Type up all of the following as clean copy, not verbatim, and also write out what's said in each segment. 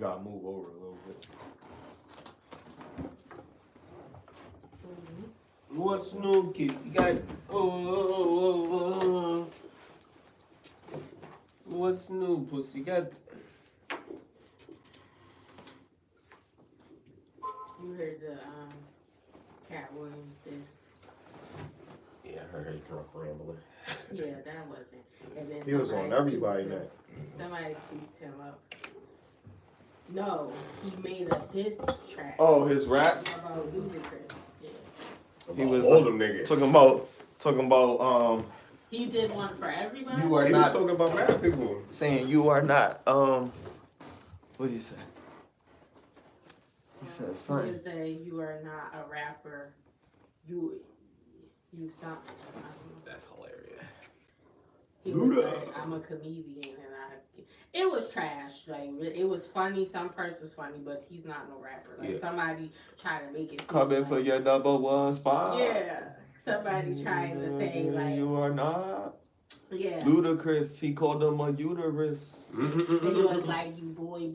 gotta move over a little bit. What's new, kid? You got what's new, pussy? Got. You heard the Cat Williams diss. Yeah, I heard his drunk rambling. Yeah, that wasn't. And then He was on everybody night. Somebody souped him up. No, he made a diss track. Oh, his rap? About Ludacris. Yeah. He was all them niggas. Talking about He did one for everybody. You are he not was talking about mad people. Saying you are not what did he say? He said something. He say you are not a rapper. You sound. That's hilarious. He was like, I'm a comedian, and it was trash. Like it was funny. Some parts was funny, but he's not no rapper. Like somebody tried to make it. Coming for your #1 spot. Yeah, somebody trying to say like you are not. Yeah. Ludacris, he called him a uterus. And he was like, you boy,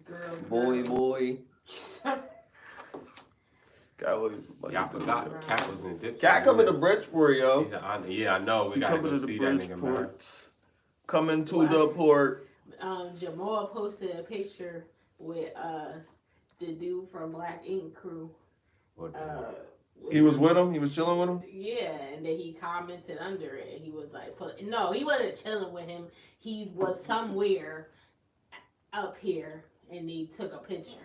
girl. Boy. Yeah, I forgot Cat was in Dipset. Cat coming to Bridgeport, yo. Yeah, I know. We gotta go see that nigga, man. Coming to the port. Jamal posted a picture with the dude from Black Ink crew. He was with him? He was chilling with him? Yeah, and then he commented under it. He was like, no, he wasn't chilling with him. He was somewhere up here, and he took a picture.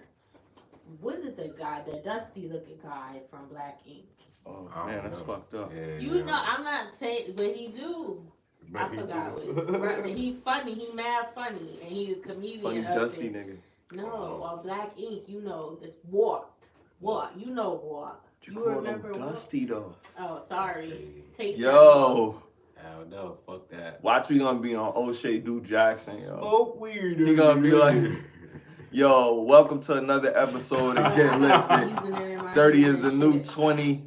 What is the guy, the dusty looking guy from Black Ink? Oh, man, that's fucked up. Yeah, you know, I'm not saying, but he do. I forgot what. He funny. He mad funny, and he's a comedian. Funny dusty nigga. No, Black Ink. You know this What? You know what? You remember Dusty though? Oh, sorry. Take yo. Hell no, fuck that. Watch, we gonna be on O'Shea Do Jackson, yo. Smoke weird. He gonna be like, yo, welcome to another episode of Get Lifted. 30 is the new 20.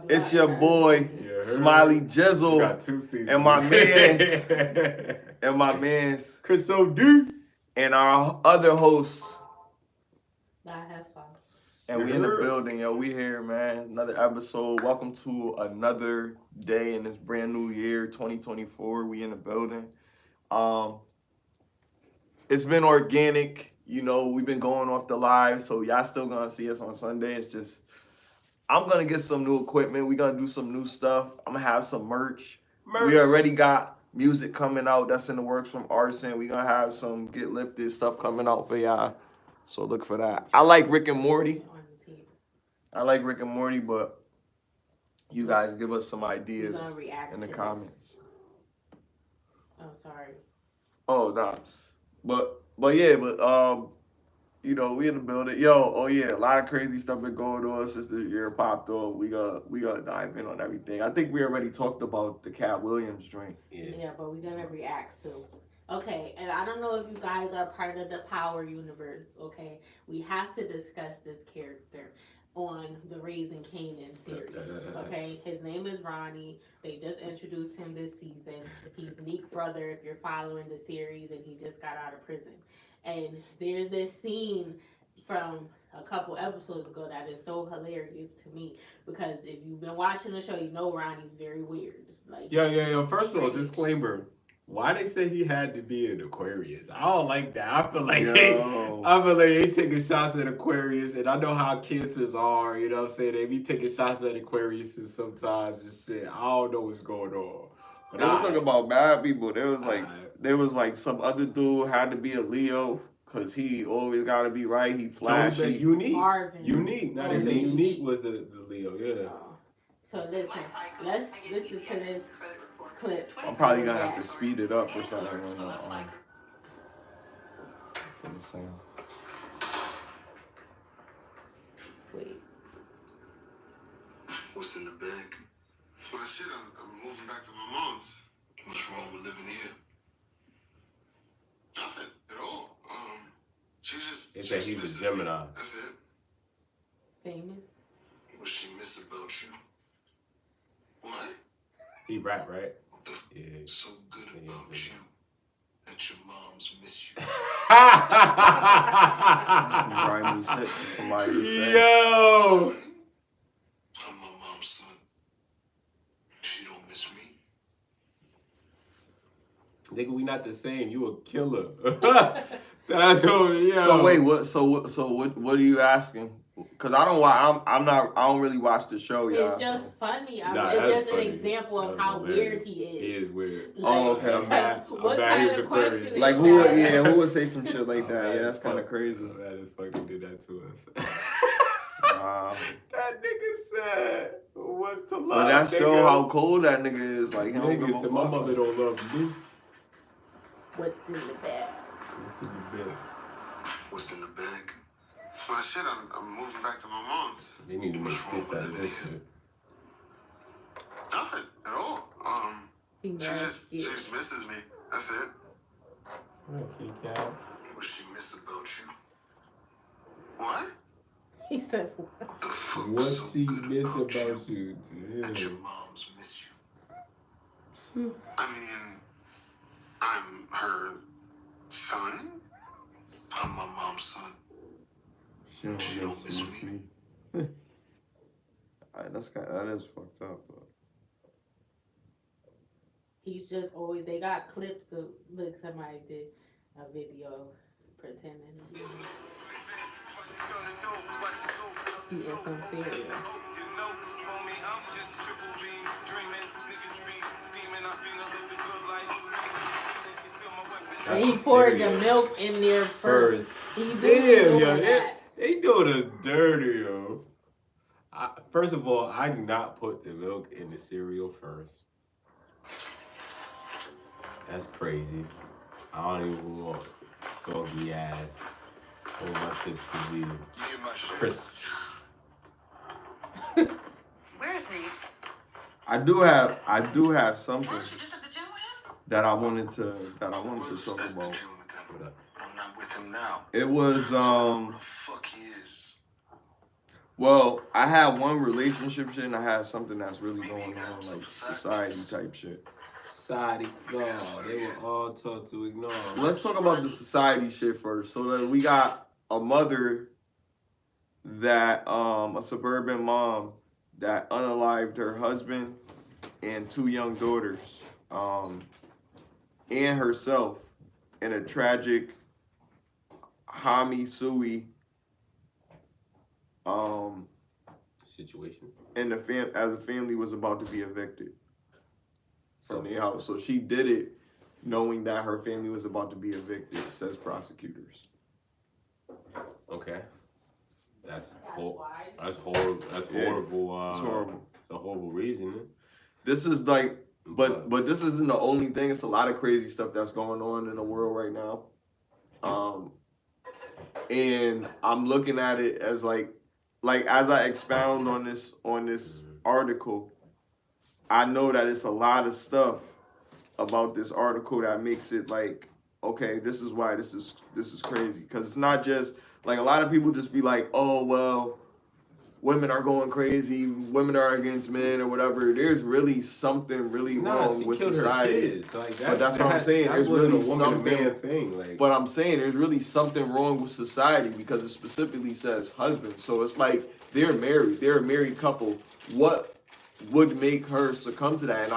It's your boy, Smiley Jizzle. Got 2 seasons. And my man's Chris O'D. And our other hosts. I have fun. And we in the building, yo. We here, man. Another episode. Welcome to another day in this brand new year, 2024. We in the building. It's been organic. You know, we've been going off the live, so y'all still gonna see us on Sunday. It's just, I'm gonna get some new equipment. We're gonna do some new stuff. I'm gonna have some merch. We already got music coming out that's in the works from Arson. We're gonna have some Get Lifted stuff coming out for y'all. So look for that. I like Rick and Morty. But you guys give us some ideas in the comments. Oh, sorry. Oh, nah. But you know, we in the building. A lot of crazy stuff been going on since the year popped off. We gotta dive in on everything. I think we already talked about the Cat Williams joint. Yeah, but we're gonna react to. Okay, and I don't know if you guys are part of the Power universe, okay? We have to discuss this character on the Raising Kanan series, okay? His name is Ronnie. They just introduced him this season. He's Neek's brother if you're following the series, and he just got out of prison. And there's this scene from a couple episodes ago that is so hilarious to me, because if you've been watching the show, you know Ronnie's very weird. Like, Yo. First of all, disclaimer. Why they say he had to be an Aquarius? I don't like that. I feel like they taking shots at Aquarius, and I know how cancers are. You know what I'm saying? They be taking shots at Aquarius and sometimes and shit. I don't know what's going on. But they were talking about bad people. There was like some other dude had to be a Leo because he always got to be right. He flashy. Unique. Marvin. Unique. Now they say Unique was the Leo. Yeah. So listen, let's listen to this clip. I'm probably gonna have to speed it up or something. Wait. What's in the bag? Well, shit, I'm moving back to my mom's. What's wrong with living here? Nothing at all. She's just. They said he was Gemini. That's it. Famous. What she miss about you? What? He rap, right? Yeah. So good about you. And Bet your mom's miss you. That's some grimy shit for somebody to say. Yo. I'm my mom's son. She don't miss me. Nigga, we not the same. You a killer. That's what. Yeah. So wait, what are you asking? Cause I don't really watch the show, y'all. It's just funny. Nah, it's that's just funny. an example of That's how hilarious. weird he is. He is weird. Oh, okay. I'm mad. What I'm mad kind he was of Aquarius. question is Like that? who would say some shit like Oh, that? man, Yeah, that's kind of fuck- crazy. oh, that is fucking did that to us. Wow. That nigga said, "What's to love?" But that nigga? show how cold that nigga is. Like, he don't give Nigga a said, "My fuck." mother don't love me." What's in the bag? What's in the bed? What's in the bag? Well, shit, I'm moving back to my mom's. They need to make skits out of this shit. Nothing at all. He She mad just shit. misses me. That's it. Okay, Cal. What she miss about you? What? He said, what? The fuck What's so she good miss about about you? And your Damn. mom's miss you. I mean, I'm her son. I'm my mom's son. She don't miss me. That is fucked up. But. He's just always, they got clips of, look, somebody did a video pretending to be him. He is some cereal. And he poured the milk in there first. He Damn, doing yo, that. they doing us dirty, yo. First of all, I do not put the milk in the cereal first. That's crazy. I don't even want soggy ass. I want my shits to be crisp. Where is he? I do have something Weren't you just at the gym with him? that I wanted to talk about. I'm not with him now. It was Who the fuck he is? well, I had one relationship shit and I had something that's really going on, like society type shit. Society, no, they were all taught to ignore. Let's talk about the society shit first. So that we got a mother that a suburban mom that unalived her husband and two young daughters, and herself in a tragic Hami Sui situation. and as the family was about to be evicted from their house. So she did it knowing that her family was about to be evicted, says prosecutors. Okay. That's horrible. Yeah, That's horrible. it's horrible. It's a horrible reason. This is like, but this isn't the only thing. It's a lot of crazy stuff that's going on in the world right now. And I'm looking at it as like as I expound on this article, I know that it's a lot of stuff about this article that makes it like, okay, this is why this is crazy. Because it's not just like a lot of people just be like, oh well, women are going crazy, women are against men or whatever. There's really something really wrong with society. Like But that's what I'm saying. There's really something. Man thing. Like, But I'm saying there's really something wrong with society because it specifically says husband. So it's like they're married. They're a married couple. What would make her succumb to that?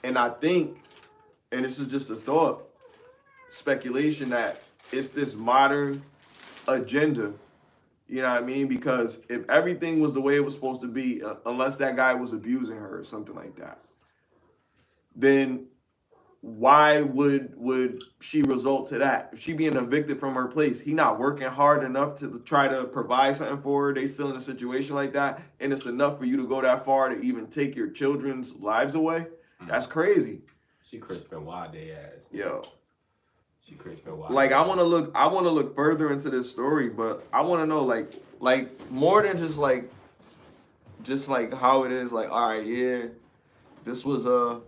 And I think, and this is just a thought, speculation, that it's this modern agenda. You know what I mean? Because if everything was the way it was supposed to be, unless that guy was abusing her or something like that, then why would she resort to that? If she being evicted from her place, he not working hard enough to try to provide something for her. They still in a situation like that, and it's enough for you to go that far to even take your children's lives away. That's crazy. she crisping wild they ass. Yo. She crisping wild. Like I want to look further into this story, but I want to know like more than just like how it is. Like, all right, yeah, this was a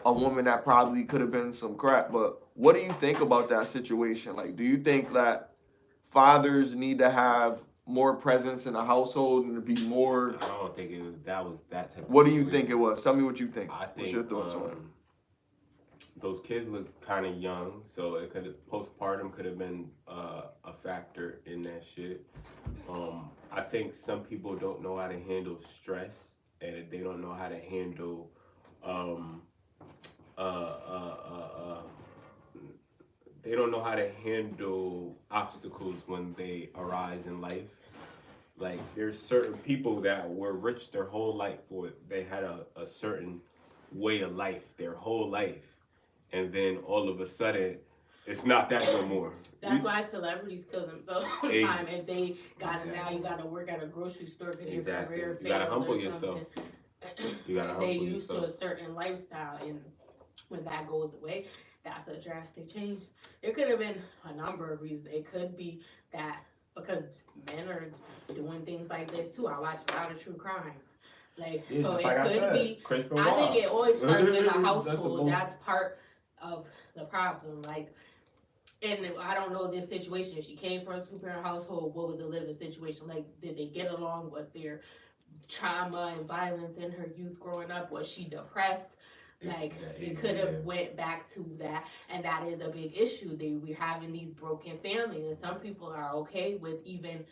woman that probably could have been some crap, but what do you think about that situation? Like, do you think that fathers need to have more presence in the household and to be more? I don't think that was that type of What do you situation. think it was? Tell me what you think. I think What's your thoughts on it? those kids look kind of young, so it could postpartum could have been a factor in that shit. I think some people don't know how to handle stress, and they don't know how to handle um, uh, uh, uh, uh, they don't know how to handle obstacles when they arise in life. Like there's certain people that were rich their whole life, or they had a certain way of life their whole life, and then all of a sudden it's not that no more. That's why celebrities kill themselves all the time. If they gotta now, you gotta work at a grocery store because your career You gotta failed humble or yourself. something. You gotta They humble used to yourself. a certain lifestyle, and when that goes away, that's a drastic change. It could have been a number of reasons. It could be that because men are doing things like this too. I watch a lot of true crime. Like, Yeah, so just it like I could said, be. Chris I think it always starts in the That's the household. most- That's part of the problem. Like, and I don't know this situation. If she came from a two-parent household, what was the living situation? Like, did they get along? Was there trauma and violence in her youth growing up? Was she depressed? Like, it could have went back to that, and that is a big issue. We're having these broken families, and some people are okay with even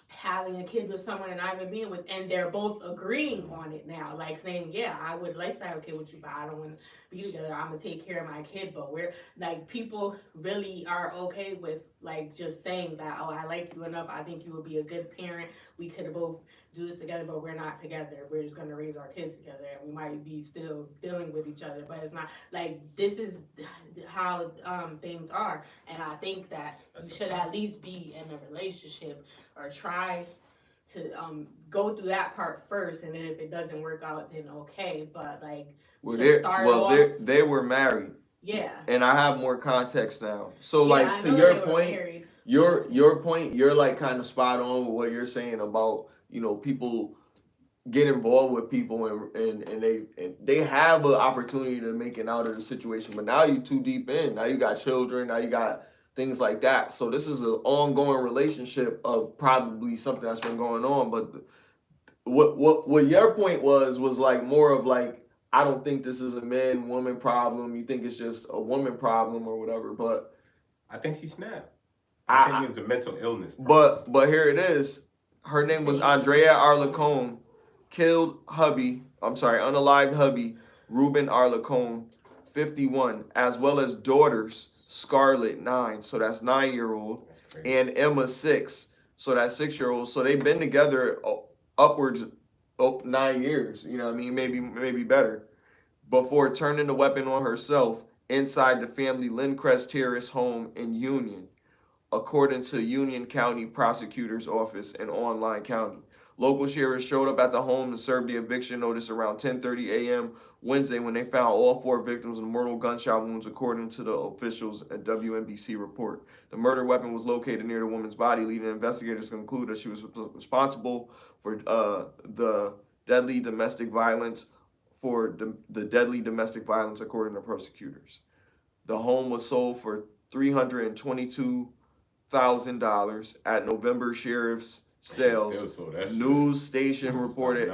having a kid with someone and not even being with, and they're both agreeing on it now, like saying, yeah, I would like to have a kid with you, but I don't want to be together. I'm gonna take care of my kid. But we're like, people really are okay with like just saying that, oh, I like you enough, I think you would be a good parent, we could both do this together, but we're not together, we're just gonna raise our kids together, and we might be still dealing with each other, but it's not like, this is how things are. And I think that you should at least be in a relationship or try to go through that part first, and then if it doesn't work out, then okay. But like, they were married. Yeah. And I have more context now. So Yeah, like, to your point, married. your point, you're like kind of spot on with what you're saying about, you know, people get involved with people and they have an opportunity to make it out of the situation, but now you too deep in. Now you got children, now you got things like that. So this is an ongoing relationship of probably something that's been going on. But what your point was like more of like, I don't think this is a man woman problem. You think it's just a woman problem or whatever. But I think she snapped. I think it was a mental illness problem. But here it is. Her name was Andrea Arlacone. Killed hubby, unalived hubby, Ruben Arlacone, 51, as well as daughters, Scarlett, 9, so that's 9-year-old, and Emma, 6, so that's 6-year-old. So they've been together upwards of 9 years, you know what I mean, maybe better, before turning the weapon on herself inside the family Lindcrest Terrace home in Union, according to Union County Prosecutor's Office in Online County. Local sheriffs showed up at the home and served the eviction notice around 10:30 a.m. Wednesday when they found all 4 victims with mortal gunshot wounds, according to the officials at WNBC report. The murder weapon was located near the woman's body, leading investigators to conclude that she was responsible for the deadly domestic violence, according to prosecutors. The home was sold for $322,000 at November sheriff's sales. News station reported,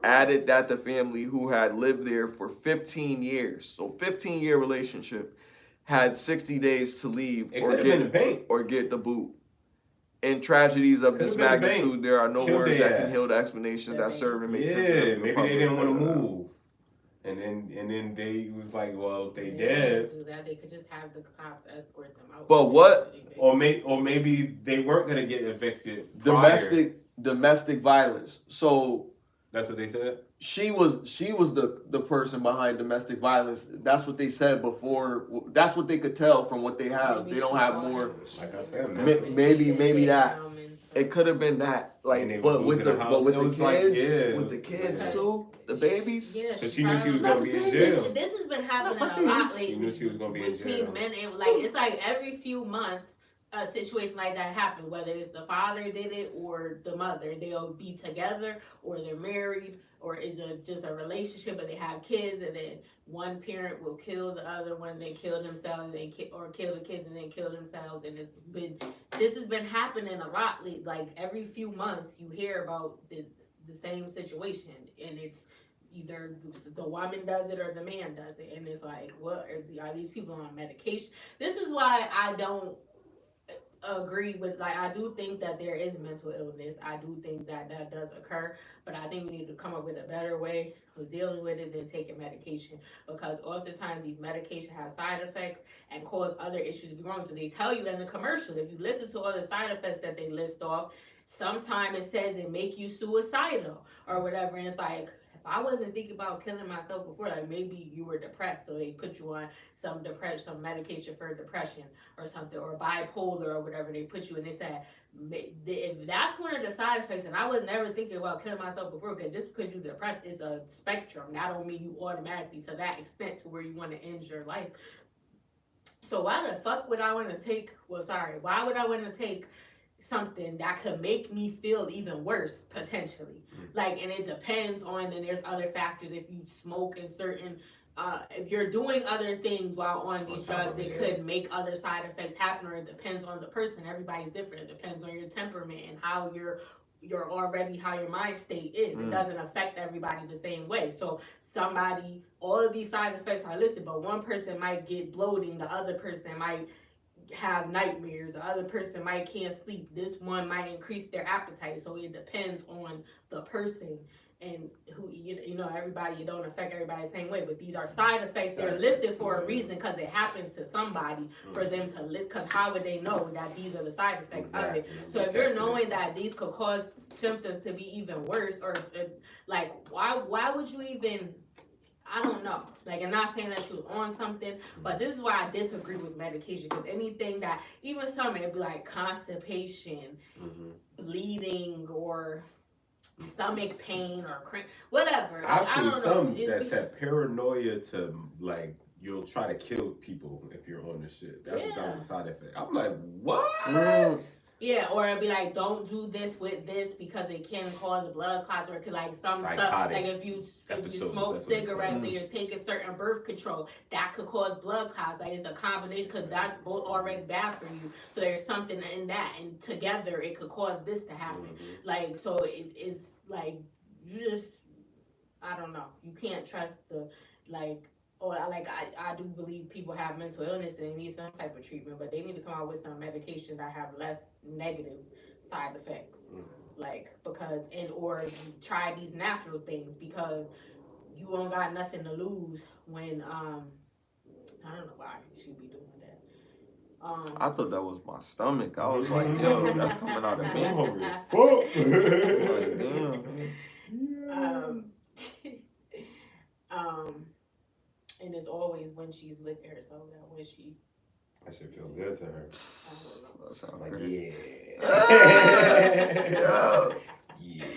added that the family, who had lived there for 15 years, so 15-year relationship, had 60 days to leave or get the boot. In tragedies of this magnitude, there are no words that can heal the explanations that serve and make sense of the maybe they didn't want to move. And then they was like, well, if they did, do that, they could just have the cops escort them out. But what? Or maybe they weren't gonna get evicted. Domestic violence. So that's what they said. She was the person behind domestic violence. That's what they said before. That's what they could tell from what they have. They don't have more. Like I said, maybe that. It could have been that. Like, but with the kids too, the babies. Yeah, so she knew she was gonna be in jail. This has been happening a lot lately. She knew she was gonna be in jail. Between men and like, it's like every few months a situation like that happens. Whether it's the father did it or the mother, they'll be together or they're married or it's just a relationship, but they have kids, and then one parent will kill the other one, they kill themselves, or kill the kids and then kill themselves. And this has been happening a lot. Like every few months, you hear about the same situation, and either the woman does it or the man does it, and it's like, what are these people on medication? This is why I don't agree with, like, I do think that there is mental illness. I do think that that does occur, but I think we need to come up with a better way of dealing with it than taking medication, because oftentimes these medications have side effects and cause other issues to be wrong. So they tell you in the commercial, if you listen to all the side effects that they list off, sometimes it says it make you suicidal or whatever, and it's like, if I wasn't thinking about killing myself before, like maybe you were depressed, so they put you on some medication for depression or something, or bipolar or whatever they put you in. They said, if that's one of the side effects, and I was never thinking about killing myself before, because just because you're depressed is a spectrum. That don't mean you automatically to that extent to where you want to end your life. So why the fuck would I want to take, why would I want to take something that could make me feel even worse potentially? Like, and it depends on, and there's other factors. If you smoke in certain, if you're doing other things while on these drugs, it could make other side effects happen, or it depends on the person. Everybody's different. It depends on your temperament and how you're already, how your mind state is. It doesn't affect everybody the same way. So all of these side effects are listed, but one person might get bloating, the other person might have nightmares, the other person might can't sleep, this one might increase their appetite. So it depends on the person, and who, you know, everybody, it don't affect everybody the same way, but these are side effects. They're listed for a reason, because it happened to somebody for them to list, because how would they know that these are the side effects of it? So if you're knowing that these could cause symptoms to be even worse, or like, why would you even, I don't know. Like, I'm not saying that she was on something, but this is why I disagree with medication. Because anything that, even some, it'd be like constipation, bleeding, or stomach pain, or whatever. I've I seen don't some know. that said paranoia to, like, you'll try to kill people if you're on this shit. That was a side effect. I'm like, what? Yeah, or it'd be like, don't do this with this because it can cause blood clots, or it could, like, some Psychotic stuff, like if you smoke that's what cigarettes and you're taking certain birth control, that could cause blood clots. Like, it's a combination, because that's both already bad for you. So there's something in that, and together it could cause this to happen. Like, so it's like, you just, I don't know. You can't trust the, like, or like, I do believe people have mental illness and they need some type of treatment, but they need to come out with some medication that have less negative side effects. Like, because, or try these natural things, because you don't got nothing to lose when, I don't know why she be doing that. I thought that was my stomach. I was like, yo, that's coming out of me. I'm hungry as fuck. Like, damn. And it's always when she's liquor, so that when she, That should feel good to her. That sounds Like, great. yeah.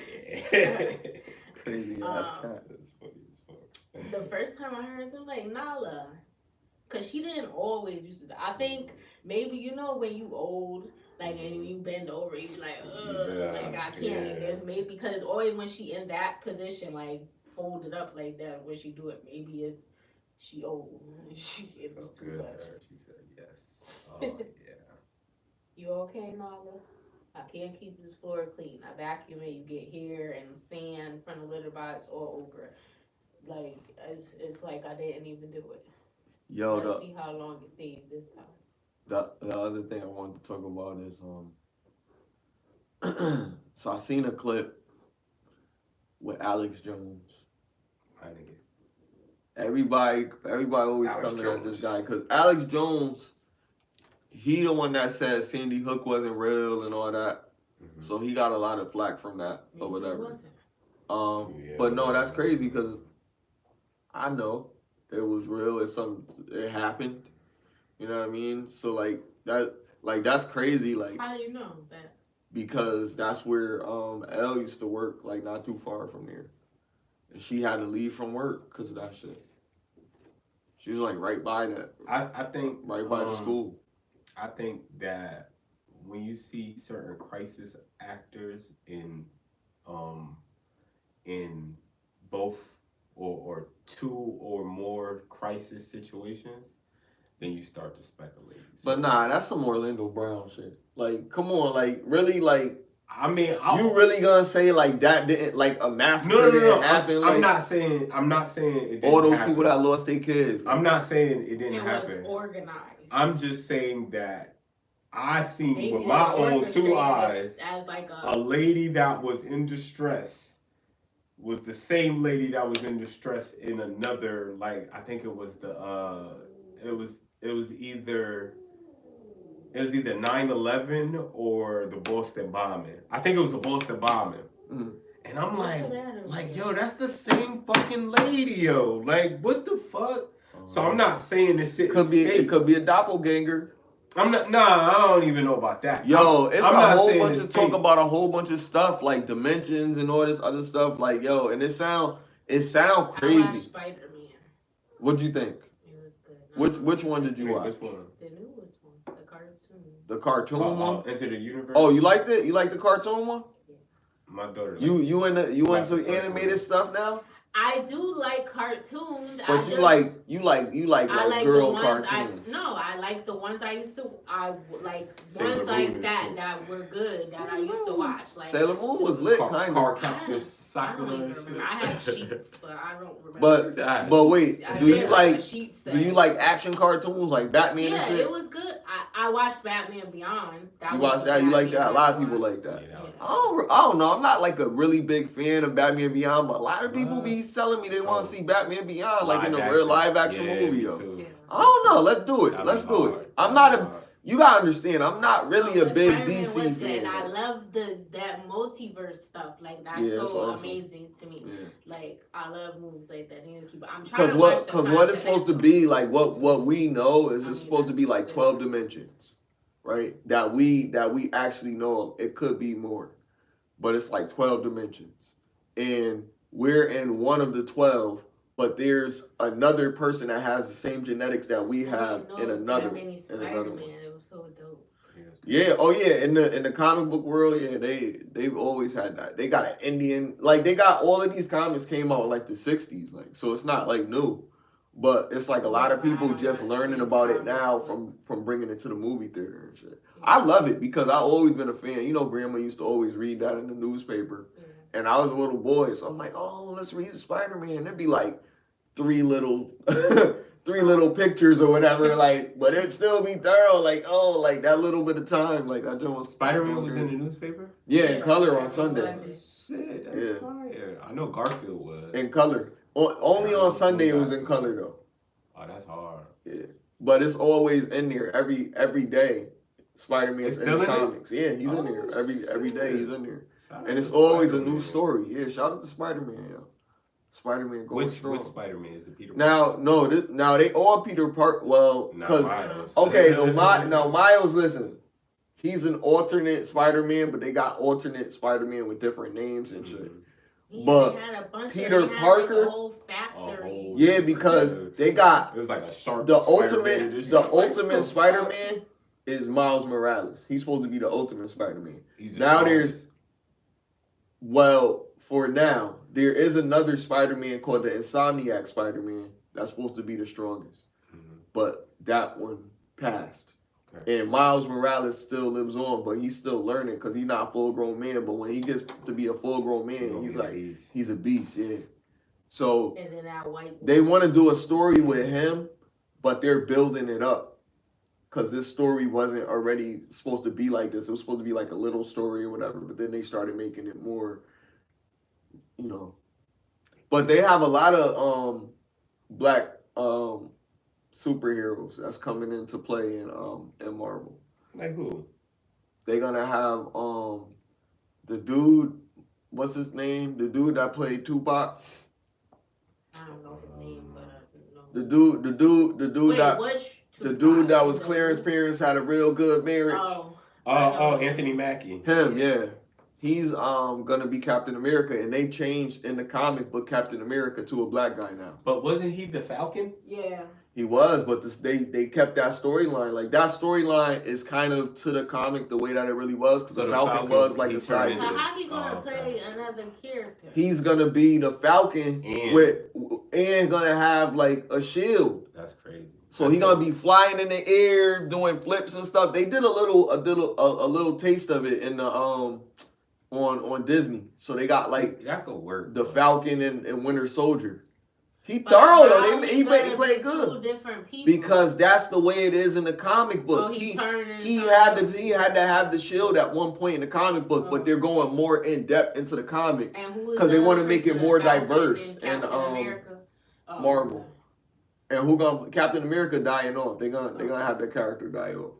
Crazy ass cat. That's funny as fuck. the first time I heard it, like, Nala, because she didn't always used to. I think maybe, you know, when you old, like, and you bend over, you be like, like, I can't. Yeah. Maybe because it's always when she in that position, like, folded up like that, when she do it, maybe it's she old. She it was too much. She said yes. Oh yeah. You okay, Nala? I can't keep this floor clean. I vacuum it, you get hair and sand from the litter box all over. Like, it's like I didn't even do it. Yo, let's see how long it stays this time. The other thing I wanted to talk about is so I seen a clip with Alex Jones. Everybody always coming at this guy, because Alex Jones, he the one that said Sandy Hook wasn't real and all that. So he got a lot of flack from that or whatever. But no, that's crazy, because I know it was real. It happened. You know what I mean? So that's crazy. Like, how do you know that? Because that's where Elle used to work, like, not too far from there. And she had to leave from work because of that shit. She was like right by that. I think right by the school. I think that when you see certain crisis actors in both or two or more crisis situations, then you start to speculate. But nah, that's some Orlando Brown shit. Like, come on, like, really, like, I mean, You really gonna say like that didn't like a massacre no. didn't happen? I'm like, not saying it didn't all those happen. people that lost their kids. I'm not saying it didn't It happen. was organized. I'm just saying that I seen They with did my own two orchestrate eyes it as like a lady that was in distress was the same lady that was in distress in another, like, I think it was either 9/11 or the Boston bombing. I think it was the Boston bombing. Mm. And I'm like, yo, that's the same fucking lady, yo. Like, what the fuck? So I'm not saying this shit is fake. It could be a doppelganger. I'm not. Nah, I don't even know about that. Yo, I'm a not whole saying bunch it's of talk fake. about a whole bunch of stuff like dimensions and all this other stuff. Like, yo, and it sound I crazy. watched Spider-Man. What'd you think? It was good. Which one did you watch? Which one? The newest one, the cartoon. The cartoon one? Into the Universe. Oh, you liked it? You liked the cartoon one? My daughter. You into Watch the first animated one. stuff now? I do like cartoons. But you like I like girl the ones cartoons. I like the ones I used to. I like Sailor ones Moon like and that shit. that were good that I used to watch. Like Sailor Moon was lit, kind Car of. capture I don't Sakura even and shit. remember. I have sheets, but I don't remember. But wait, I do did you have like a sheet set. do you like action cartoons like Batman Yeah, and shit? it was good. I watched Batman Beyond. You watch that? You like that? A lot of people like that. I don't know. I'm not like a really big fan of Batman Beyond, but a lot of people be telling me they want to see Batman Beyond, like in a real live action movie. Yo, I don't know. Let's do it. Let's do it. I'm not a. You gotta understand. I'm not really a big Spider-Man DC was good. fan. I love that multiverse stuff. Like that's Yeah, so that's awesome. amazing to me. Yeah. Like I love movies like that. I'm trying to Because what it's supposed to be like, what we know is it's supposed to be like 12 dimensions, right? That we actually know of. It could be more, but it's like 12 dimensions, and we're in one of the 12. But there's another person that has the same genetics that we have in another one. It was so dope. Yeah, oh yeah, in the comic book world, yeah, they've always had that. They got an Indian, like they got all of these comics came out in like the 60s, like so it's not like new. But it's like a lot of people just learning about it now from bringing it to the movie theater and shit. I love it because I've always been a fan. You know, Grandma used to always read that in the newspaper. And I was a little boy, so I'm like, oh, let's read Spider-Man. There'd be like three little pictures or whatever, like, but it'd still be thorough, like, oh, like that little bit of time, like that joint was Spider-Man was in the newspaper? Yeah, in color on Sunday. Shit, that's fire. I know Garfield was. In color. Only on Sunday it was in color though. Oh, that's hard. Yeah. But it's always in there every day. Spider-Man's in the comics. Yeah, he's in there. Every day he's in there. And it's always a new story. Yeah, shout out to Spider-Man, yo. Spider-Man going strong. Which Spider-Man is it? Peter Parker? Now they all Peter Parker. Well, Miles. Okay, now Miles, listen, he's an alternate Spider-Man, but they got alternate Spider-Man with different names and shit. But Peter Parker, like a whole factory. yeah, because they got it was like a sharp. The ultimate Spider-Man is Miles Morales. He's supposed to be the ultimate Spider-Man. For now, there is another Spider-Man called the Insomniac Spider-Man that's supposed to be the strongest. But that one passed. Okay. And Miles Morales still lives on, but he's still learning because he's not a full-grown man. But when he gets to be a full-grown man, he's a beast, yeah. So and then that white they want to do a story with him, but they're building it up. Because this story wasn't already supposed to be like this. It was supposed to be like a little story or whatever, but then they started making it more... You know, but they have a lot of black superheroes that's coming into play in Marvel. Like who? They're gonna have the dude, what's his name? The dude that played Tupac. I don't know his name, but I know. The dude that was Clarence's parents had a real good marriage. Oh, Anthony Mackie. Him, yeah. He's gonna be Captain America, and they changed in the comic book Captain America to a black guy now. But wasn't he the Falcon? Yeah. He was, but they kept that storyline. Like that storyline is kind of to the comic the way that it really was, because the Falcon was like a side. So how he gonna play another character? He's gonna be the Falcon and gonna have like a shield. That's crazy. So he's gonna be flying in the air, doing flips and stuff. They did a little taste of it in the on Disney. So they got like that could work. the but- Falcon and Winter Soldier. He But thorough though. how He gonna played be good. Two different people. Because that's the way it is in the comic book. Oh, he He had to have the shield at one point in the comic book, but they're going more in depth into the comic because they want to make it more diverse and Marvel. And Captain America dying off. They're gonna have the character die off.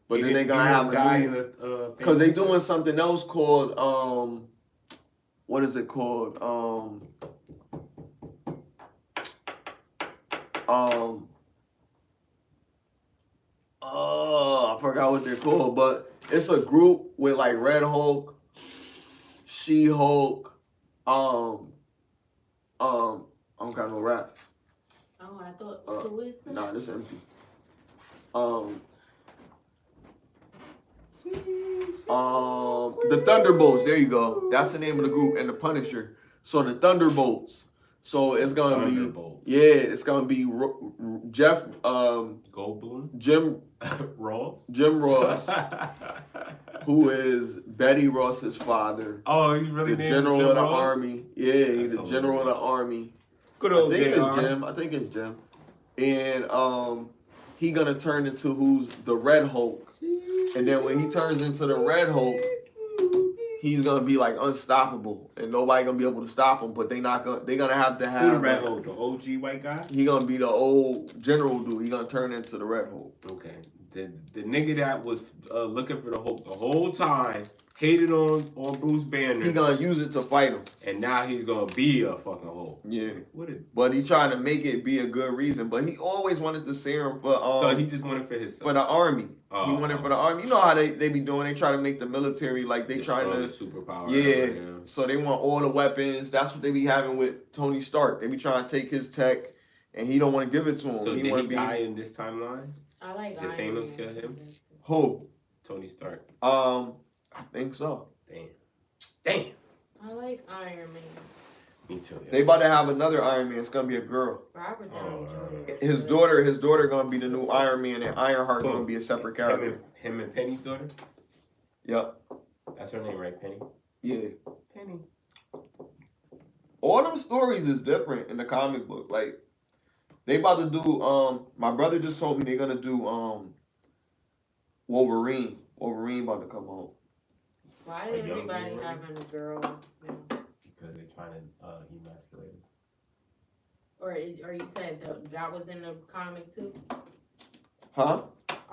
But then they're gonna have die a new because they doing something else called what is it called? I forgot what they're called, but it's a group with like Red Hulk, She-Hulk, I don't got no rap. Oh, I thought who is that? Nah, this empty. The Thunderbolts, there you go. That's the name of the group, and the Punisher. So the Thunderbolts. So it's gonna be it's gonna be Jeff Goldblum, Jim Ross, who is Betty Ross's father. Oh, he's really the general Jim of the Ross? army. Yeah, he's the general of the army. Good old I think it's Jim. And he gonna turn into who's the Red Hulk. And then when he turns into the Red Hulk, he's gonna be like unstoppable, and nobody gonna be able to stop him. But they're gonna have to have Who the Red Hulk, the OG white guy? He gonna be the old general dude. He gonna turn into the Red Hulk. Okay, the nigga that was looking for the Hulk the whole time hated on Bruce Banner. He gonna use it to fight him, and now he's gonna be a fucking Hulk. Yeah, but he's trying to make it be a good reason. But he always wanted the serum for so he just wanted for himself. For the army. He wanted for the army. You know how they be doing? They try to make the military like they trying to superpower. Yeah. So they want all the weapons. That's what they be having with Tony Stark. They be trying to take his tech, and he don't want to give it to him. So he did want he to die in this timeline? I like Did Thanos kill him? Who? Tony Stark. I think so. Damn. I like Iron Man. Me too. Yeah. They about to have another Iron Man. It's gonna be a girl. Robert Downey Jr. His daughter gonna be the new Iron Man, and Ironheart gonna be a separate character. Him and Penny's daughter. Yep. That's her name, right? Penny. Yeah. Penny. All them stories is different in the comic book. Like they about to do. My brother just told me they're gonna do. Wolverine. Wolverine about to come out. Why is everybody having a girl now? Because they're trying to emasculate him. Or you said that was in the comic too? Huh?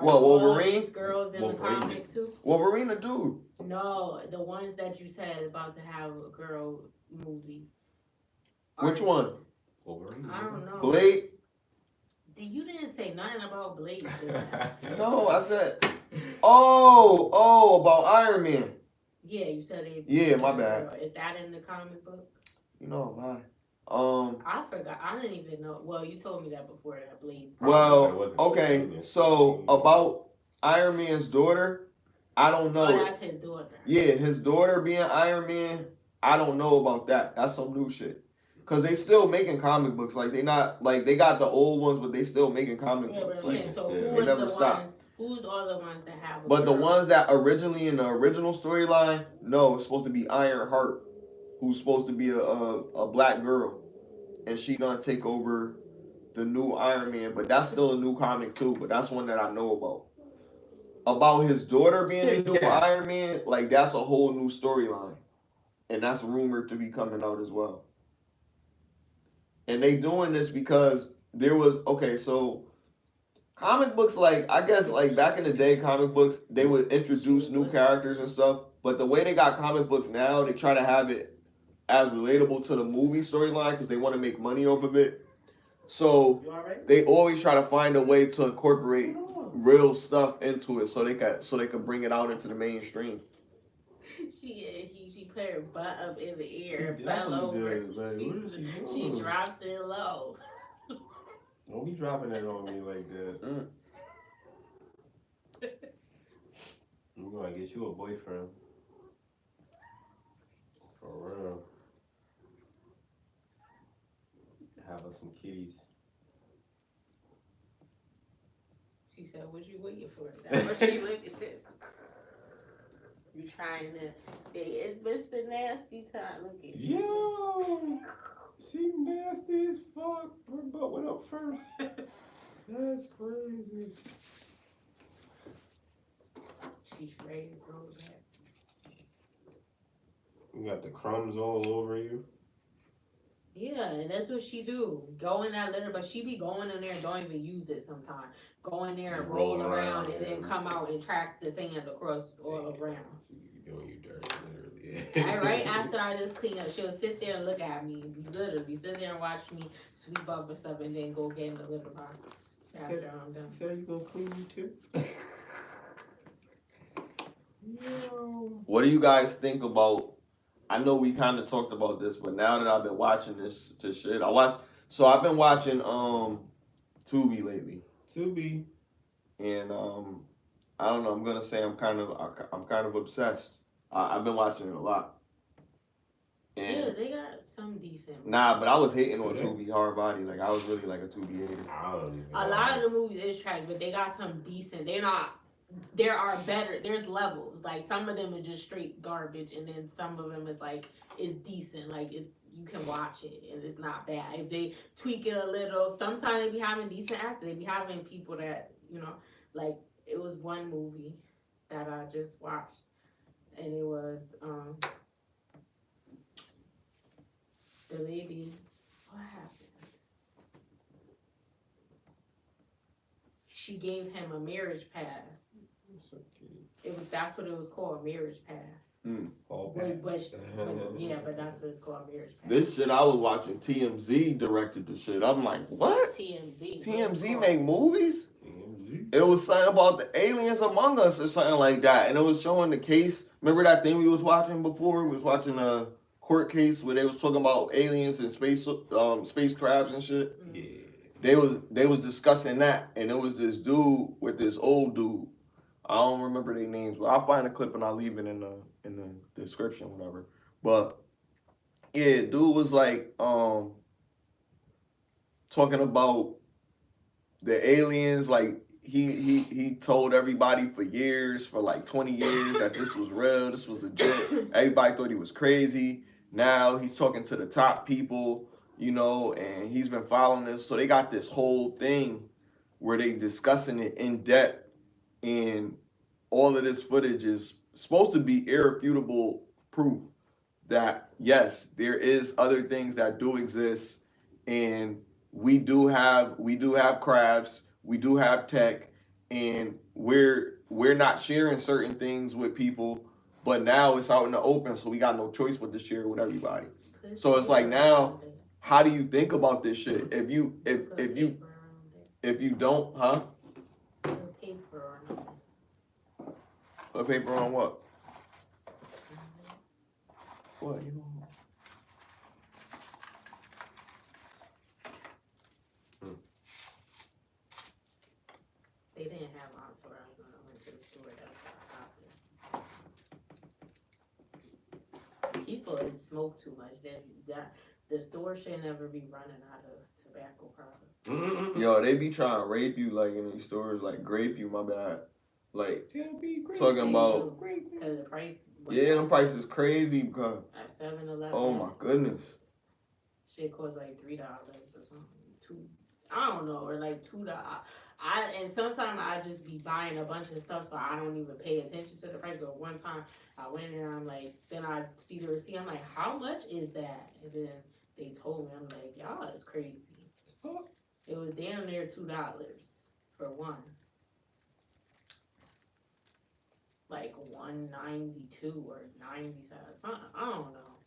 Well, Wolverine? Girls in the comic too? Wolverine a dude. No, the ones that you said about to have a girl movie. Which one? Wolverine. I don't know. Blade? You didn't say nothing about Blade. No, I said. Oh, about Iron Man. Yeah, you said it. Yeah, my bad. Is that in the comic book? You know, my. I forgot. I didn't even know. Well, you told me that before that Blade. Well, okay. So about Iron Man's daughter, I don't know. Oh, that's his daughter. Yeah, his daughter being Iron Man, I don't know about that. That's some new shit. Cause they still making comic books. Like they not like they got the old ones, but they still making comic books. But Like, so they never stop. Who's all the ones that have? But the ones that originally in the original storyline, no, it's supposed to be Ironheart, who's supposed to be a black girl, and she gonna take over the new Iron Man. But that's still a new comic too. But that's one that I know about. About his daughter being the new Iron Man, like that's a whole new storyline, and that's rumored to be coming out as well. And they doing this because there was so comic books, like I guess like back in the day, comic books they would introduce new characters and stuff. But the way they got comic books now, they try to have it as relatable to the movie storyline because they want to make money off of it. So they always try to find a way to incorporate real stuff into it so they could bring it out into the mainstream. She put her butt up in the air and fell over. She dropped it low. Don't be dropping it on me like that. I'm gonna get you a boyfriend. For real. Have us some kitties. She said, "What you waiting for?" That's what she looked at this. You trying to. It's Mr. Nasty time. Look at you. Yo, she nasty as fuck. Her butt went up first. That's crazy. She's ready to throw it back. You got the crumbs all over you. Yeah, and that's what she do. Go in that litter, but she be going in there and don't even use it sometimes. Go in there and roll around and then come out and track the sand across all around. She be doing you dirty, literally. And right after I just clean up, she'll sit there and look at me, literally sit there and watch me sweep up and stuff, and then go get in the litter box after I'm done. She said you gonna clean you too? Yo. What do you guys think about? I know we kind of talked about this, but now that I've been watching this shit, I've been watching Tubi lately, Tubi. and I don't know. I'm gonna say I'm kind of obsessed. I've been watching it a lot. And Yeah, they got some decent. nah, but I was hating on Yeah. Tubi hard body. Like I was really like a Tubi hater. I don't even A lot of the movies is trash, but they got some decent. They're not. There are better. There's levels. Like some of them are just straight garbage, and then some of them is like it's decent. Like it's you can watch it and it's not bad. If they tweak it a little, sometimes they be having decent actors. They be having people that like it was one movie that I just watched, and it was the lady. What happened? She gave him a marriage pass. That's what it was called, marriage pass. All But bad. yeah, but that's what it's called, marriage pass. This shit I was watching. TMZ directed the shit. I'm like, what? TMZ. TMZ make movies? TMZ. It was something about the aliens among us or something like that, and it was showing the case. Remember that thing we was watching before? We was watching a court case where they was talking about aliens and spacecrafts and shit. Yeah. They was discussing that, and it was this dude with this old dude. I don't remember their names, but I'll find a clip and I'll leave it in the description, whatever. But yeah, dude was like talking about the aliens. Like he told everybody for years, for like 20 years, that this was real, this was legit. Everybody thought he was crazy. Now he's talking to the top people, and he's been following this. So they got this whole thing where they discussing it in depth, and all of this footage is supposed to be irrefutable proof that yes, there is other things that do exist, and we do have crafts, we do have tech, and we're not sharing certain things with people, but now it's out in the open, so we got no choice but to share it with everybody. So it's like now, how do you think about this shit? If you don't, huh? Put paper on what? What? They didn't have entourage when I went to the store. That's what people smoke too much. The store should never be running out of tobacco products. Yo, they be trying to rape you like in these stores, like grape you, my bad. Like talking about Because the price. them prices crazy because At 7-Eleven. oh my goodness. Shit costs like $3 or something. I don't know, or like $2. And sometimes I just be buying a bunch of stuff, so I don't even pay attention to the price. But one time I went in there, I'm like, then I see the receipt, I'm like, how much is that? And then they told me, I'm like, y'all is crazy. It was damn near $2 for one. Like 192 or 97, something. I don't know.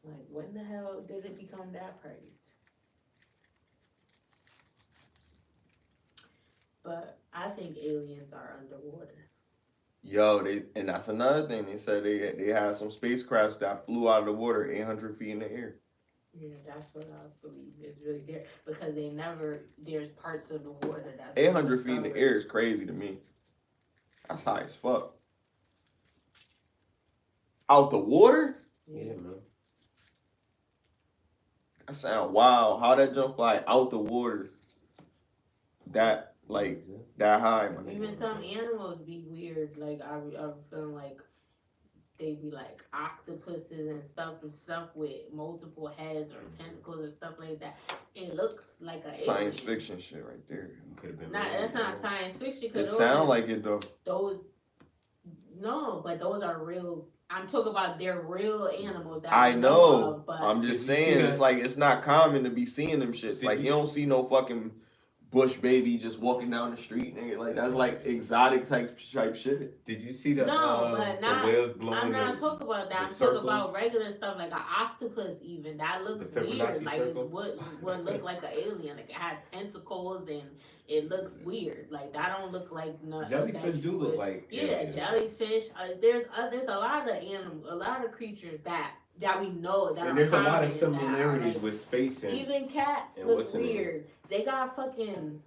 Like, when the hell did it become that priced? But I think aliens are underwater. Yo, and that's another thing. They said they had some spacecrafts that flew out of the water 800 feet in the air. Yeah, that's what I believe is really there. Because there's parts of the water that's 800 feet in the air is crazy to me. That's high as fuck. Out the water? Yeah, man. That sound wild. How that jump fly out the water? That high. Even some animals be weird. Like I'm feeling like they be like octopuses and stuff with multiple heads or tentacles and stuff like that. It looked like a Science alien. fiction shit right there. Could have been. Nah, that's not science fiction. It sound like it though. But those are real. I'm talking about they're real animals that I we know. of, but I'm just Did you see saying, that? it's like it's not common to be seeing them shits. Did Like you don't see no fucking bush baby just walking down the street, nigga. Like that's like exotic type shit. Did you see the but not. the whales blowing? I'm not talking about that. the I'm talking about circles? regular stuff like an octopus. Even that looks The weird. Fibonacci Like circle? it's what looked like an alien. Like it has tentacles and it looks weird. Like that don't look like nothing. Jellyfish do look like Yeah, aliens. jellyfish. There's a lot of a lot of creatures that we know that And are there's a lot of common that are, similarities like, with space and even cats and look what's in it? weird. They got fucking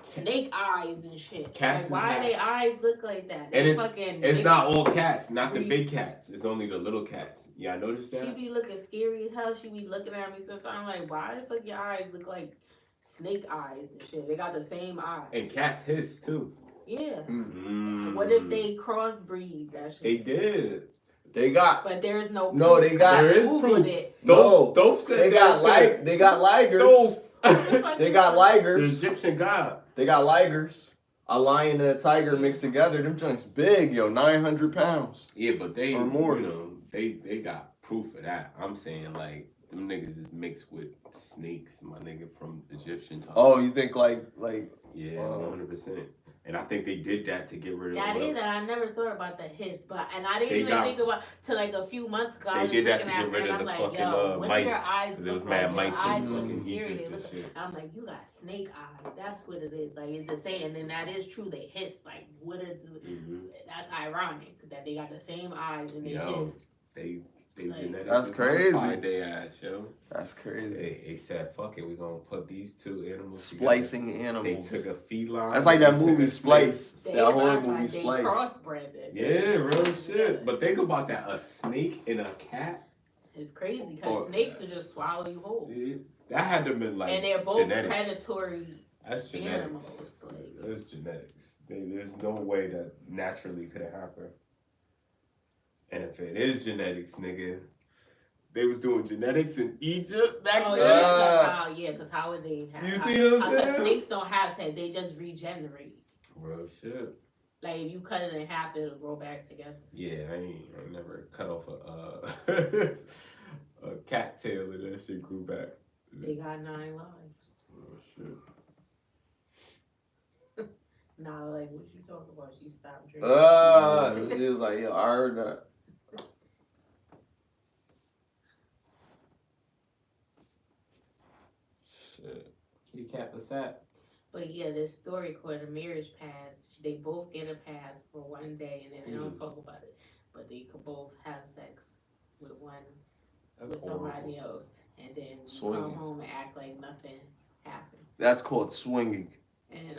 snake eyes and shit. Cats Like, is why half. their eyes look like that? And They it's fucking it's big- not all cats, not the Reed. big cats. It's only the little cats. Yeah, I noticed She that. be looking scary as hell. She be looking at me sometimes like, why the fuck your eyes look like snake eyes and shit? They got the same eyes. And cats hiss too. Yeah. Mm. What if they crossbreed that shit? They did. They got But there's no proof. No, they got- There is Googled proof. it. No. Dove said they got they got ligers. Dove. They got The ligers. Egyptian god. They got ligers. A lion and a tiger mixed together. Them joints big, yo, 900 pounds. Yeah, but they, Or more. you know, they got proof of that. I'm saying like them niggas is mixed with snakes, my nigga, from Egyptian times. Oh, you think like Yeah, 100%. And I think they did that to get rid of. That is, and I never thought about the hiss, and I didn't They even got- think about till like a few months ago. I They was did that to looking at get rid her of and the I'm like, fucking yo, what mice. do your eyes 'Cause there was look mad like? mice Your eyes in look fucking scary. Egypt They and look. shit. I'm like, you got snake eyes. That's what it is. Like it's the same, and then that is true. They hiss. Like what is? That's ironic that they got the same eyes and they Yo. hiss. They Like- genetically That's crazy. modified they ass, yo. that's crazy. They said, fuck it, we gonna put these two animals Splicing together. animals. They took a feline. That's like that they took movie a snake. Splice. They That horror modified- movie they Splice. crossbred it. Yeah, real shit. But think about that, a snake and a cat. It's crazy Or- because snakes will just swallow you whole, That had to have been like and they're both genetics. predatory That's genetics. animals. Like, That's genetics. There's no way that naturally could have happened. And if it is genetics, nigga, they was doing genetics in Egypt back oh then. yeah, because how would they have? You see what I'm Because saying? snakes don't have sex; they just regenerate. Real shit. Like if you cut it in half, it'll grow back together. Yeah, I ain't never cut off a a cat tail and that shit grew back. They got 9 lives. Oh shit. Nah, like what you talking about? She stopped drinking. He was like, yo, I heard that. Shit. Kitty cat Passat. But yeah, this story called a marriage pass. They both get a pass for one day, and then they don't talk about it. But they could both have sex with That's somebody horrible. else, and then Swinging. come home and act like nothing happened. That's called swinging. And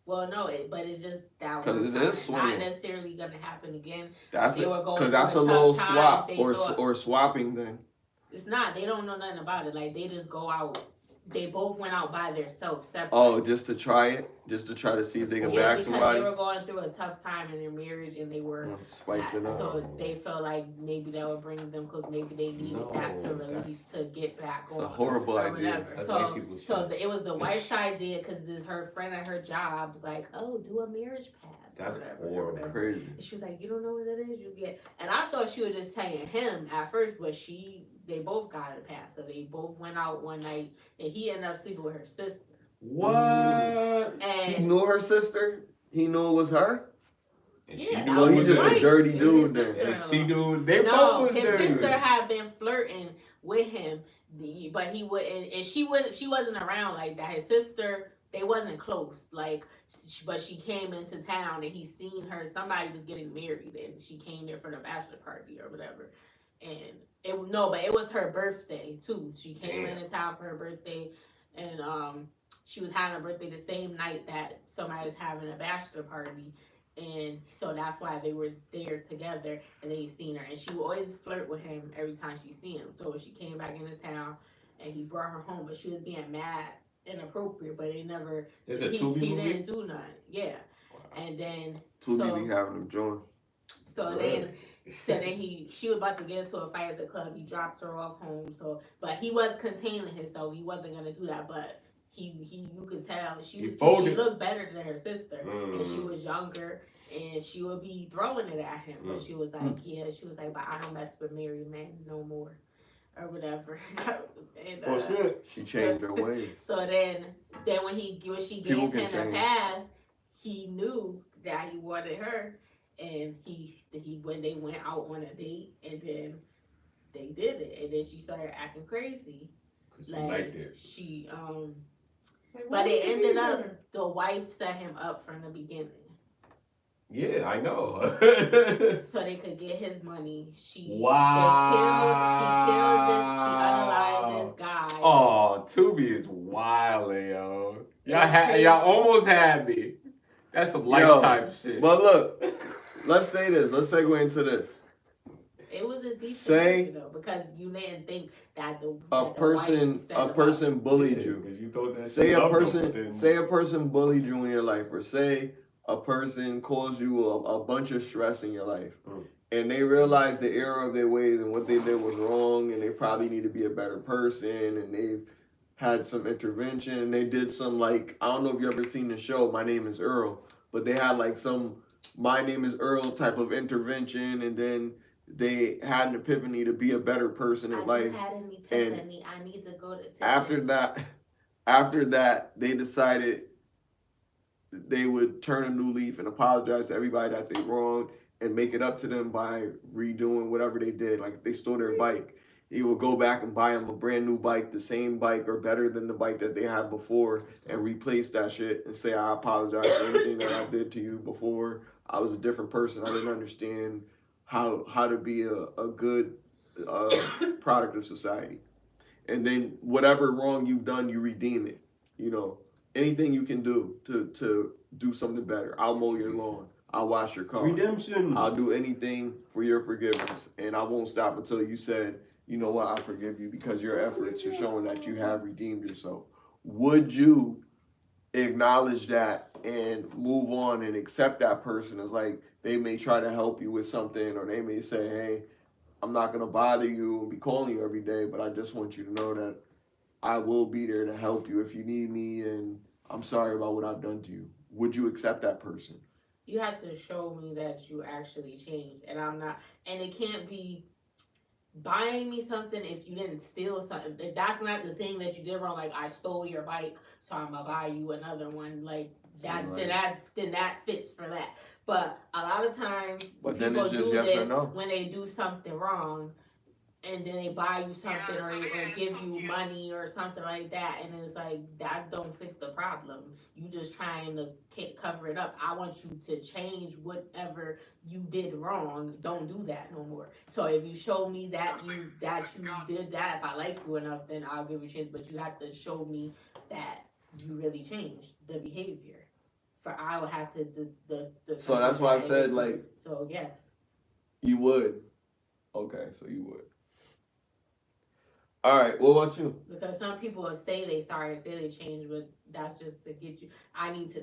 well, no, but it's just that 'Cause one it time. is swinging. Not necessarily gonna happen again. That's They were going because that's a through a little tough time. swap They or thought- or swapping thing. It's not. They don't know nothing about it. Like they just go out. They both went out by themselves, separate. Oh, just to try it, just to try to see if they can yeah, back because somebody. they were going through a tough time in their marriage, and they were. Spice it up. So they felt like maybe that would bring them because maybe they needed that to No, release to get back It's a on horrible or idea. whatever. That's So white people shit. it was the wife's idea because her friend at her job was like, "Oh, do a marriage pass." or That's whatever, horrible. whatever. Crazy. And she was like, "You don't know what that is? You get." And I thought she was just telling him at first, but they both got a pass. So they both went out one night, and he ended up sleeping with her sister. What? He And knew her sister. He knew it was her. And Yeah, she that knew So it he was just her. a dirty His dude then. sister. And she knew they no, both was his dirty. sister had been flirting with him, but he wouldn't, and she wasn't around like that. His sister, they wasn't close, like, but she came into town and he seen her. Somebody was getting married, and she came there for the bachelor party or whatever. And but it was her birthday too. She came Damn. into town for her birthday, and she was having a birthday the same night that somebody was having a bachelor party. And so that's why they were there together, and they seen her, and she would always flirt with him every time she seen him. So she came back into town, and he brought her home, but she was being mad, inappropriate, but they never. It's a he Tubi movie? didn't do nothing, yeah. And then Tubi so be having them join. so Really? then So then she was about to get into a fight at the club. He dropped her off home. So, but he was containing himself. He wasn't gonna do that. But you could tell she looked better than her sister, and she was younger, and she would be throwing it at him. But she was like, but I don't mess with married men no more, or whatever. And, shit. She changed her ways. So then when she gave him a pass, he knew that he wanted her, and he when they went out on a date, and then they did it, and then she started acting crazy. Liked it. But it ended up the wife set him up from the beginning. Yeah, I know. So they could get his money. She killed this. She unalived this guy. Oh, Tubi is wild, yo. Y'all almost had me. That's some lifetime shit. But look, let's say this. Let's segue into this. It was a decent movie, though, because you didn't think that a person bullied you. Because you thought that say a person bullied you in your life, or say a person caused you a bunch of stress in your life, and they realized the error of their ways and what they did was wrong, and they probably need to be a better person, and they've had some intervention, and they did some, like, I don't know if you ever seen the show My Name is Earl, but they had like some My Name is Earl type of intervention, and then they had an epiphany to be a better person in life. I had an epiphany. I need to go to after that, they decided they would turn a new leaf and apologize to everybody that they wronged and make it up to them by redoing whatever they did. Like, if they stole their bike, he would go back and buy them a brand new bike, the same bike or better than the bike that they had before, and replace that shit and say, I apologize for anything that I did to you before. I was a different person. I didn't understand how to be a good product of society. And then whatever wrong you've done, you redeem it. You know, anything you can do to do something better. I'll mow your lawn. I'll wash your car. Redemption. I'll do anything for your forgiveness. And I won't stop until you said, you know what, I forgive you, because your efforts are showing that you have redeemed yourself. Would you acknowledge that and move on and accept that person as, like, they may try to help you with something, or they may say, hey, I'm not going to bother you and be calling you every day, but I just want you to know that I will be there to help you if you need me, and I'm sorry about what I've done to you. Would you accept that person? You have to show me that you actually changed, and I'm not, and it can't be buying me something if you didn't steal something. If that's not the thing that you did wrong, like, I stole your bike, so I'm gonna buy you another one, like that. Right. Then that fits for that. But a lot of times people do this when they do something wrong, and then they buy you something or give you money or something like that, and it's like, that don't fix the problem. You just trying to cover it up. I want you to change whatever you did wrong. Don't do that no more. So if you show me that you did that, if I like you enough, then I'll give you a chance. But you have to show me that you really changed the behavior. For I would have to so that's why I said, like, so yes, you would. Okay, so you would. All right, what about you? Because some people will say they sorry and say they changed, but that's just to get you. I need to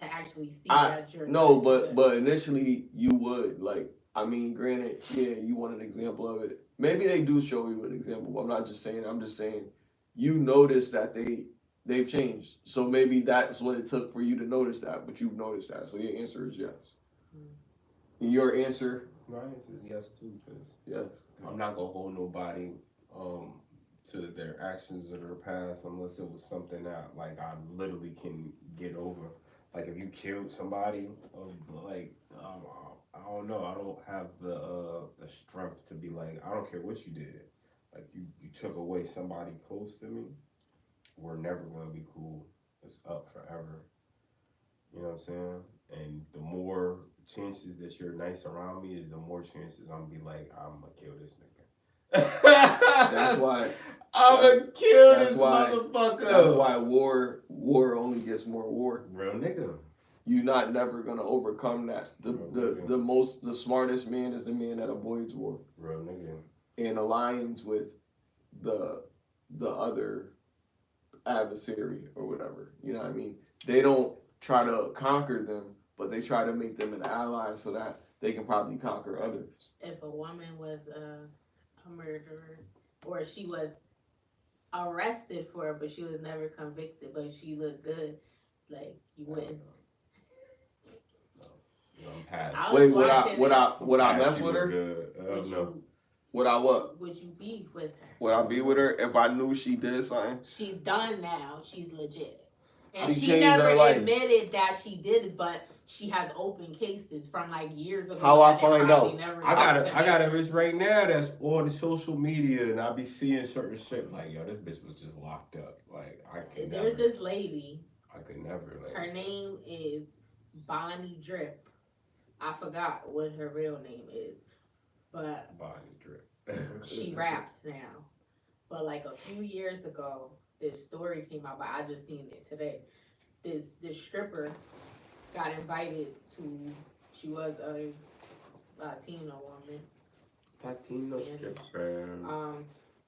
actually see that you're. No, but initially you would, like, I mean, granted, yeah, you want an example of it. Maybe they do show you an example, but I'm not just saying. I'm just saying you notice that they've changed. So maybe that's what it took for you to notice that, but you've noticed that. So your answer is yes. And your answer? My answer is yes too, because yes, I'm not gonna hold nobody to their actions or their past unless it was something that, like, I literally can get over. Like, if you killed somebody, like, I don't know, I don't have the strength to be like, I don't care what you did. Like, you took away somebody close to me, we're never gonna be cool. It's up forever. You know what I'm saying? And the more chances that you're nice around me is the more chances I'm gonna be like, I'm gonna kill this nigga. That's why I'm gonna kill this motherfucker. That's why war only gets more war. Real nigga. You're never gonna overcome that. The smartest man is the man that avoids war. Real nigga. And aligns with the other adversary or whatever. You know what I mean? They don't try to conquer them, but they try to make them an ally so that they can probably conquer others. If a woman was a murderer, or she was arrested for it, but she was never convicted, but she looked good, like you wouldn't. No, I'm past. I was Wait, watching would I Past mess you with were her? Good. I don't know. Would I what? Would you be with her? Would I be with her if I knew she did something? She's done now. She's legit. And She she changed never her life. admitted that she did it, but she has open cases from like years ago. How I that they find probably out? never I got a bitch right now that's on social media, and I be seeing certain shit like, yo, this bitch was just locked up. Like, I could never. There's this lady. I could never. Like, Her name is Bonnie Drip. I forgot what her real name is, but Bonnie Drip. she raps now. But like a few years ago, this story came out, but I just seen it today. This stripper got invited to. She was a Latino woman. Latino stripper.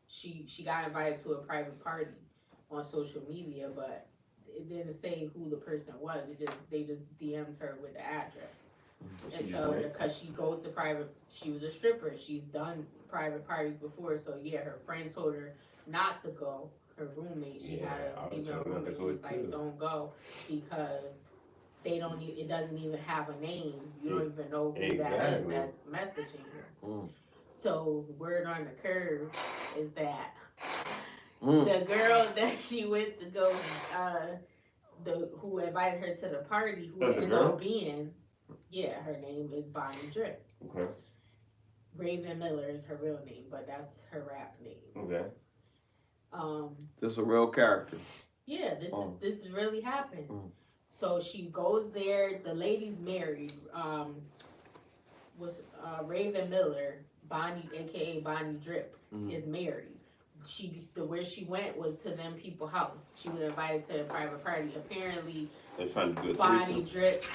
She got invited to a private party on social media, but it didn't say who the person was. They just DM'd her with the address. And so, because she goes to private, she was a stripper. She's done private parties before, so yeah, her friend told her not to go. Her roommate, she had a female roommate. She was like, "Don't go because they don't. It doesn't even have a name. You don't even know who that is that's messaging her." So word on the curve is that the girl that she went to go, who invited her to the party, who ended up being. Yeah, her name is Bonnie Drip. Okay. Raven Miller is her real name, but that's her rap name. Okay. This is a real character. Yeah, this really happened. So she goes there. The lady's married. Raven Miller, Bonnie, aka Bonnie Drip, is married. Where she went was to them people's house. She was invited to a private party. Apparently, They're trying to do a Bonnie Drip.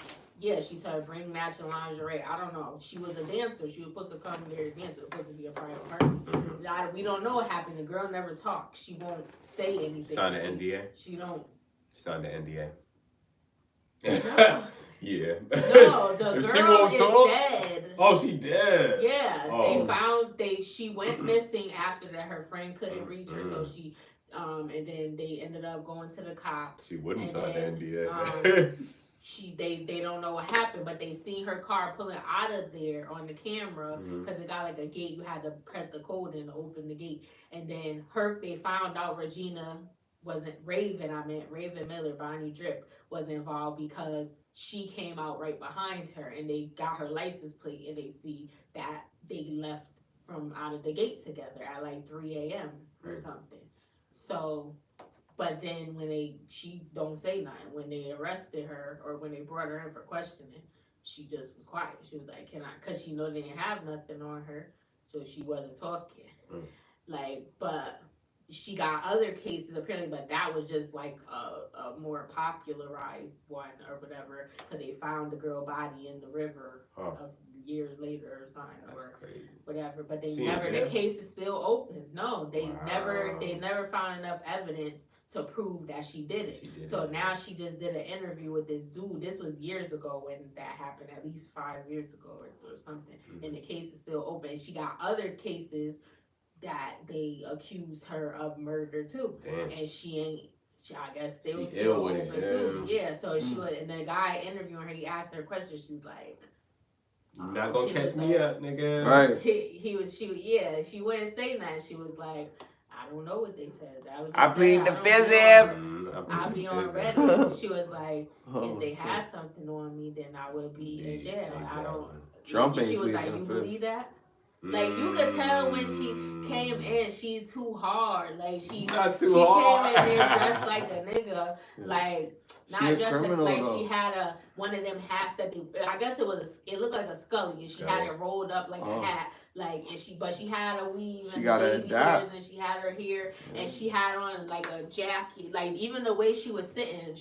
Yeah, she told her bring matching lingerie. I don't know. She was a dancer. She was supposed to come there to dance. It was supposed to be a private party. We don't know what happened. The girl never talked. She won't say anything. Sign the NDA. She don't. Sign the NDA. No. Yeah. No, the If girl she won't is talk? dead. Oh, she dead. Yeah, she went missing after that. Her friend couldn't reach her, so she, and then they ended up going to the cops. She wouldn't And sign then, the NDA. They don't know what happened, but they seen her car pulling out of there on the camera because it got like a gate. You had to press the code and open the gate. And then they found out Raven Miller, Bonnie Drip, was involved because she came out right behind her and they got her license plate and they see that they left from out of the gate together at like 3 a.m. or something. So, but then she don't say nothing. When they arrested her or when they brought her in for questioning, she just was quiet. She was like, because she know they didn't have nothing on her, so she wasn't talking. But she got other cases apparently, but that was just like a more popularized one or whatever, because they found the girl body in the river years later or something. That's crazy. Whatever. But the case is still open. No, they never found enough evidence to prove that she did it. So now she just did an interview with this dude. This was years ago when that happened, at least 5 years ago or something. And the case is still open. She got other cases that they accused her of murder too. Damn. And I guess they were She's still ill with open it, too. Yeah, so she was, and the guy interviewing her, he asked her questions, she's like, "You're not gonna catch me up, nigga." Right. She wouldn't say that. She was like, I don't know what they said. I plead the fifth. I'll be on Reddit. She was like, if they had something on me, then I would be in jail. Exactly. I don't. Trump ain't She was like, pleading you the fifth. believe that? Like, you could tell when she came in, she's too hard. Like, she Not came too hard. in there dressed like a nigga. Like, She not a just criminal, like though. she had one of them hats that I guess it looked like a scully, and she had it rolled up like a hat. Like, but she had a weave She and gotta baby adapt. hairs, and she had her hair, and she had on like a jacket. Like, even the way she was sitting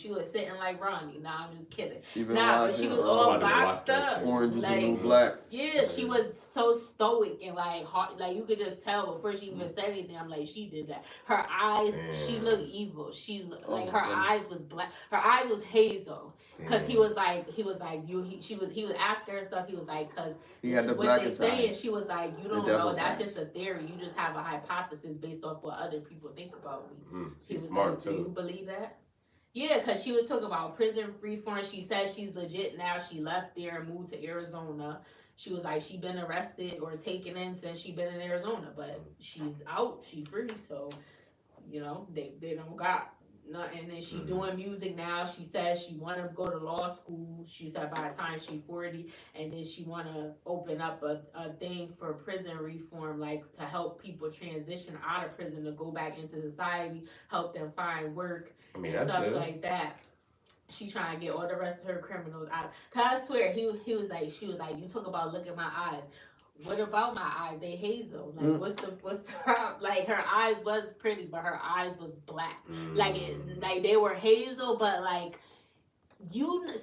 like Ronnie. Nah, I'm just kidding. But she was all boxed up. Orange is the Like, new black. yeah, she was so stoic and like hard, like you could just tell before she even said anything. I'm like, she did that. Her eyes, she looked evil. Her eyes was black. Her eyes was hazel, Cause he was like, he was asking her stuff. He was like, cause He this had is the what they blackest saying. eyes. She was like, you The don't know. devil's That's eyes. just a theory. You just have a hypothesis based off what other people think about me. He She's was smart like, do you too. believe that? Yeah, cause she was talking about prison reform. She said she's legit now. She left there and moved to Arizona. She was like, she been arrested or taken in since she been in Arizona, but she's out. She free. So, you know, they don't got nothing. And then she doing music now. She says she want to go to law school. She said by the time she 40, and then she want to open up a thing for prison reform, like to help people transition out of prison to go back into society, help them find work I mean, and that's stuff good. like that. She trying to get all the rest of her criminals out. Cause I swear, he was like, she was like, you talk about look at my eyes. What about my eyes? They hazel. Like, what's the problem? Like, her eyes was pretty, but her eyes was black. Like, like they were hazel, but like,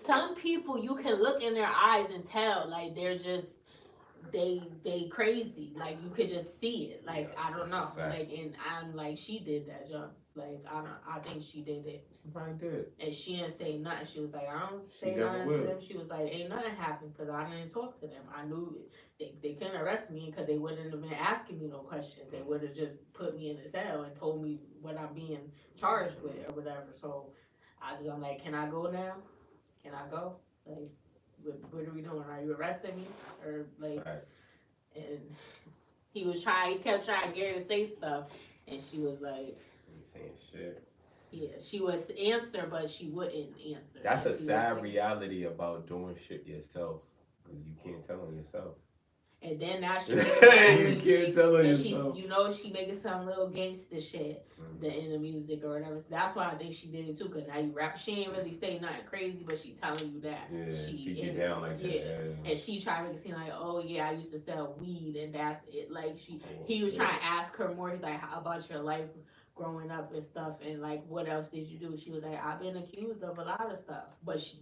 some people you can look in their eyes and tell, like they're just they crazy. Like you could just see it. Like Yeah, I don't that's a know. fact. Like and I'm like she did that jump. Like I think she did it. She probably did. And she didn't say nothing. She was like, I don't She say never nothing to will. them. She was like, ain't nothing happened because I didn't talk to them. I knew they couldn't arrest me because they wouldn't have been asking me no questions. They would have just put me in the cell and told me what I'm being charged with or whatever. So I'm like, can I go now? Can I go? Like, what are we doing? Are you arresting me? Or like, Right. and he kept trying to get her to say stuff. And she was like, Ain't saying shit. yeah, she was answer, but she wouldn't answer. That's Like, a she sad was like, reality about doing shit yourself. Because you can't tell on yourself. and then now she You making rap music, can't tell on and she's, yourself. you know, she making some little gangster shit in the music or whatever. So that's why I think she did it too. Cause now you rap, she ain't really say nothing crazy, but she telling you that Yeah, she in get down like that. yeah. Yeah. And she tried to make it seem like, oh yeah, I used to sell weed, and that's it. Like he was trying to ask her more. He's like, how about your life growing up and stuff, and like, what else did you do? She was like, I've been accused of a lot of stuff, but she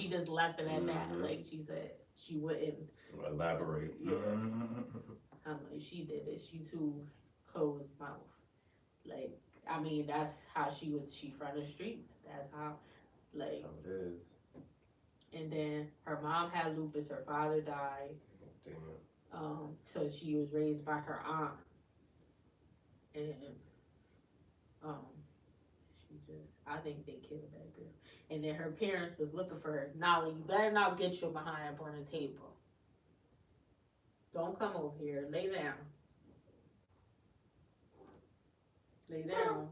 just left it at that. Like she said, she wouldn't elaborate. Yeah. I'm like, she did it. She too closed mouth. Like, I mean, that's how she was. She from the streets. That's how, like. So it is. And then her mom had lupus. Her father died. Damn. So she was raised by her aunt. And she just, I think they killed that girl. And then her parents was looking for her. Nolly, you better not get your behind up on the table. Don't come over here. Lay down. Lay down.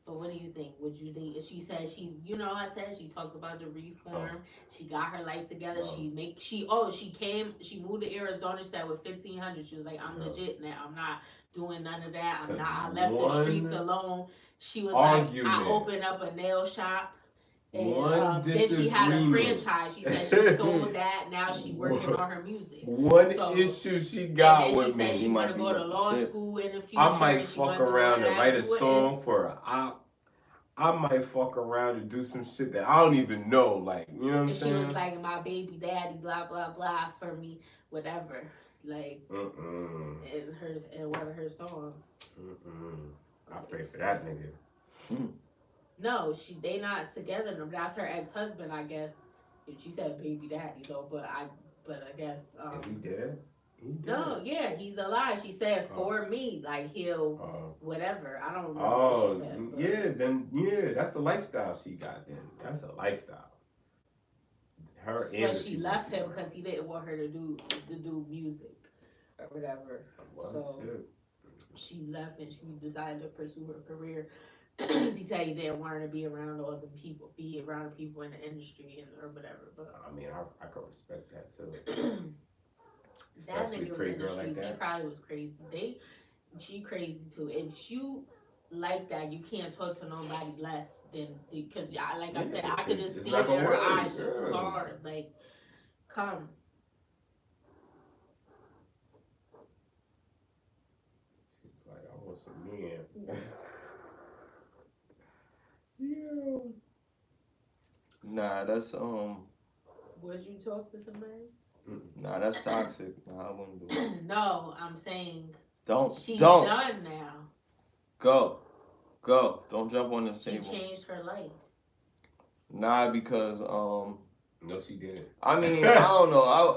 But what do you think? Would you think? She said she, you know, I said she talked about the reform. She got her life together. She moved to Arizona. She said with 1,500, she was like, I'm legit now. I'm not doing none of that. I left the streets alone. She was like, I opened up a nail shop. And then she had a franchise. She said she sold that. Now she working on her music. One issue she got with me. She said she want to go to law school in the future. I might fuck around and write a song for her. I might fuck around and do some shit that I don't even know. Like, you know what I'm saying? She was like, my baby daddy, blah, blah, blah, for me, whatever. Like, and one of her songs. I pray for that nigga. No, they not together. No, that's her ex-husband, I guess. She said baby daddy though, but I guess. Is he dead? No, yeah, he's alive. She said for me, like he'll whatever. I don't remember what she said. That's the lifestyle she got. Then that's a lifestyle. But she left him because he didn't want her to do music or whatever. She left and she decided to pursue her career. He said he didn't want her to be around all the people, be around people in the industry or whatever. But I mean, I could respect that too. That nigga was in the streets. Like he probably was crazy. She crazy too. If you like that, you can't talk to nobody less than because, like I said, I could just see it in her eyes. She's too hard. Like, come. She's like, I want some men. Yeah. Nah, that's Would you talk to somebody? Nah, that's toxic. Nah, I wouldn't do it. No, I'm saying She's don't done now. go. Don't jump on this She table. changed her life. Nah, because No, she didn't. I mean, I don't know.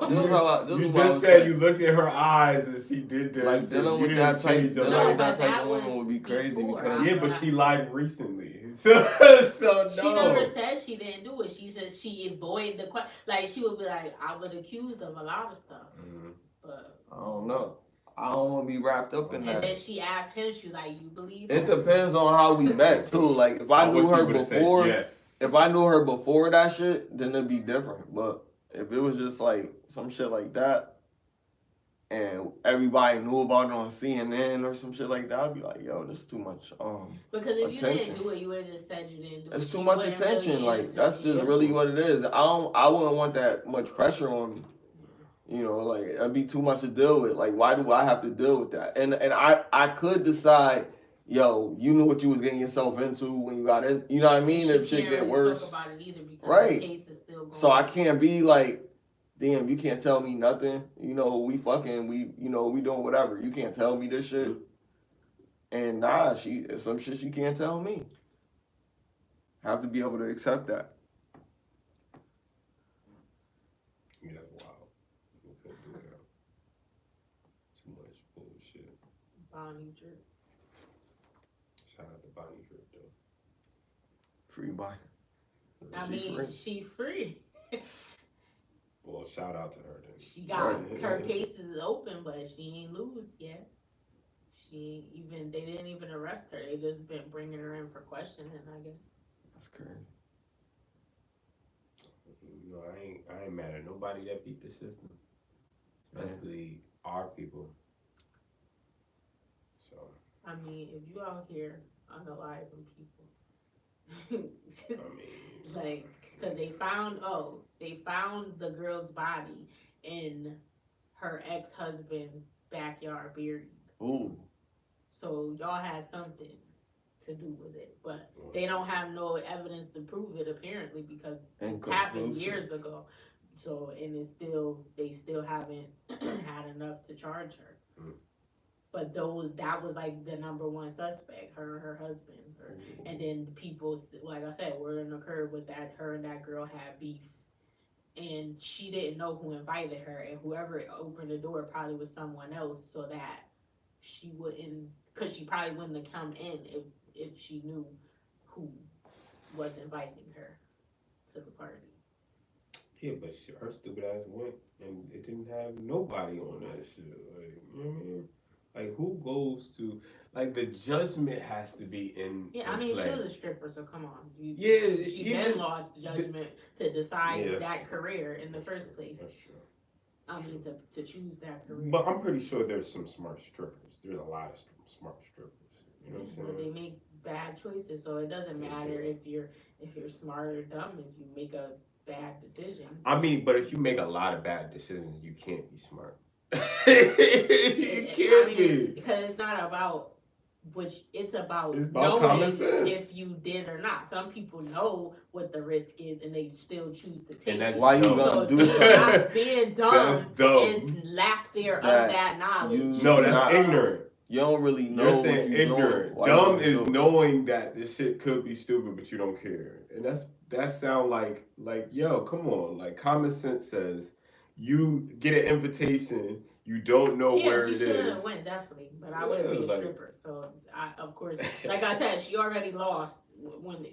This You is what I just was said saying. you looked in her eyes and she did this. Like dealing you with didn't that type, change your dealing No, with life. that but type that of woman was would be crazy before. because Yeah, but she lied recently. So She no. never said she didn't do it. She said she avoided the question. Like she would be like, I was accused of a lot of stuff, but I don't know. I don't want to be wrapped up in and that. then she asked him, she like, you believe It that? depends on how we met too. Like if I knew wish her he would've said before, yes. if I knew her before that shit, then it'd be different. But if it was just like some shit like that, and everybody knew about it on CNN or some shit like that, I'd be like, yo, this is too much. Because if you attention. didn't do it, you would have just said you didn't do it. It's too She much wouldn't attention. really Like answer that's you. just really what it is. I wouldn't want that much pressure on me. You know, like it'd be too much to deal with. Like, why do I have to deal with that? And I could decide, yo, you knew what you was getting yourself into when you got in. You know what I mean? If shit get worse, Talk about it either because Right. the case is still going so I on. can't be like, damn, you can't tell me nothing. You know, we doing whatever. You can't tell me this shit. And nah, some shit she can't tell me. Have to be able to accept that. Yeah, that's wild. You couldn't do that. Too much bullshit. Bonnie drip. Shout out to Bonnie Drip though. Free body. I She mean, free. she free. Well, shout out to her then. She got Right. her case is open, but she ain't lose yet. They didn't even arrest her. They just been bringing her in for questioning, I guess. That's crazy. You know, I ain't mad at nobody that beat the system, especially our people. So I mean, if you out here unaliving people, I mean, like, cause they found the girl's body in her ex-husband's backyard buried. Ooh. So y'all had something to do with it, but they don't have no evidence to prove it apparently because it happened years ago. So they still haven't had enough to charge her. But that was like the number one suspect, her husband, and then the people, like I said, were in the curve with that. Her and that girl had beef, and she didn't know who invited her, and whoever opened the door probably was someone else, so that she wouldn't, because she probably wouldn't have come in if she knew who was inviting her to the party. yeah, but her stupid ass went and it didn't have nobody on that shit. Like, you know what I mean? Like, who goes to, like, the judgment has to be in. Yeah, I in mean, play. she was a stripper, so come on. She even then lost judgment to decide Yeah, that true. career in the That's first true. place. That's true. I mean, to choose that career. But I'm pretty sure there's some smart strippers. There's a lot of smart strippers. You know what I'm saying? But they make bad choices, so it doesn't matter if you're smart or dumb. If you make a bad decision, I mean, but if you make a lot of bad decisions, you can't be smart. You can't be. because it's not about it's about common knowing sense. if you did or not. Some people know what the risk is and they still choose to take And that's it. Why you dumb. gonna So do that's something? not being dumb. That's dumb. It's lack there of that knowledge. No, that's not- ignorant. You don't really know. You're what saying you doing. ignorant. Why you Dumb gonna is do it? knowing that this shit could be stupid, but you don't care. And that sound like yo, come on. Like common sense says, you get an invitation, you don't know where she it should is. have went definitely, but I wouldn't be a like- stripper. So of course, like I said, she already lost when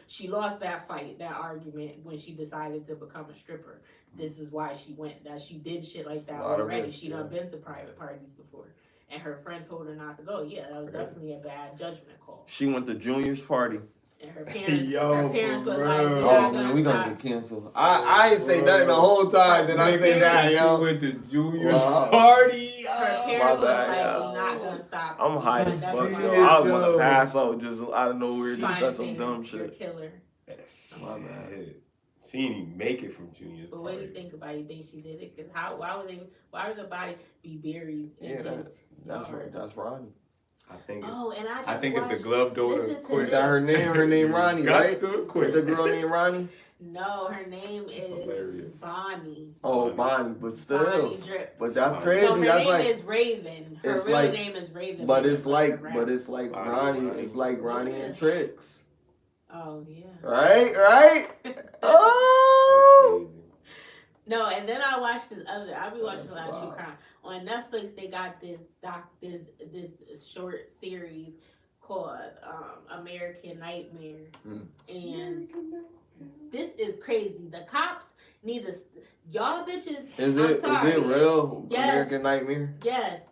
she lost that fight, that argument when she decided to become a stripper. This is why she went. That she did shit like that already. She done been to private parties before, and her friend told her not to go. Yeah, that was definitely a bad judgment call. She went to Junior's party. And her parents, Yo, was for like, real. "You're Oh not man, gonna we stop." gonna get canceled. I ain't say nothing the whole time. Then I say that, She yo. went to Junior's Wow. party. Her Oh, parents was bad, like, yo. "You're not gonna stop." I'm high as That's fuck. why- Yo. I was Yo. gonna pass out just out of nowhere. Just Fine, said some saying dumb You're a shit. killer. My bad. Shit. She didn't even make it from Junior's But what do party. you think about it? You think she did it? Because why would the body be buried in Yeah, his that's yard? right. That's Ronnie. I think. Oh, and I think if the glove donor listen to quit, this. That her name Ronnie, got right? to With quit. the girl named Ronnie. No, her name That's is hilarious. Bonnie. Oh, Bonnie, but still. Bonnie Drip. But that's Bonnie. crazy. No, her That's name like, is Raven. Her it's real like- name is Raven. but they it's just call her like, Raven. but it's like Bonnie, Ronnie. Bonnie. It's like Ronnie Yeah. and Tricks. Oh yeah. Right, right. Oh. That's crazy. No, and then I watched this other. I be watching a That's lot of true wild. crime on Netflix. They got this this short series called American Nightmare, and this is crazy. The cops need to. Y'all bitches. Is I'm it sorry. real? Yes. American Nightmare? Yes.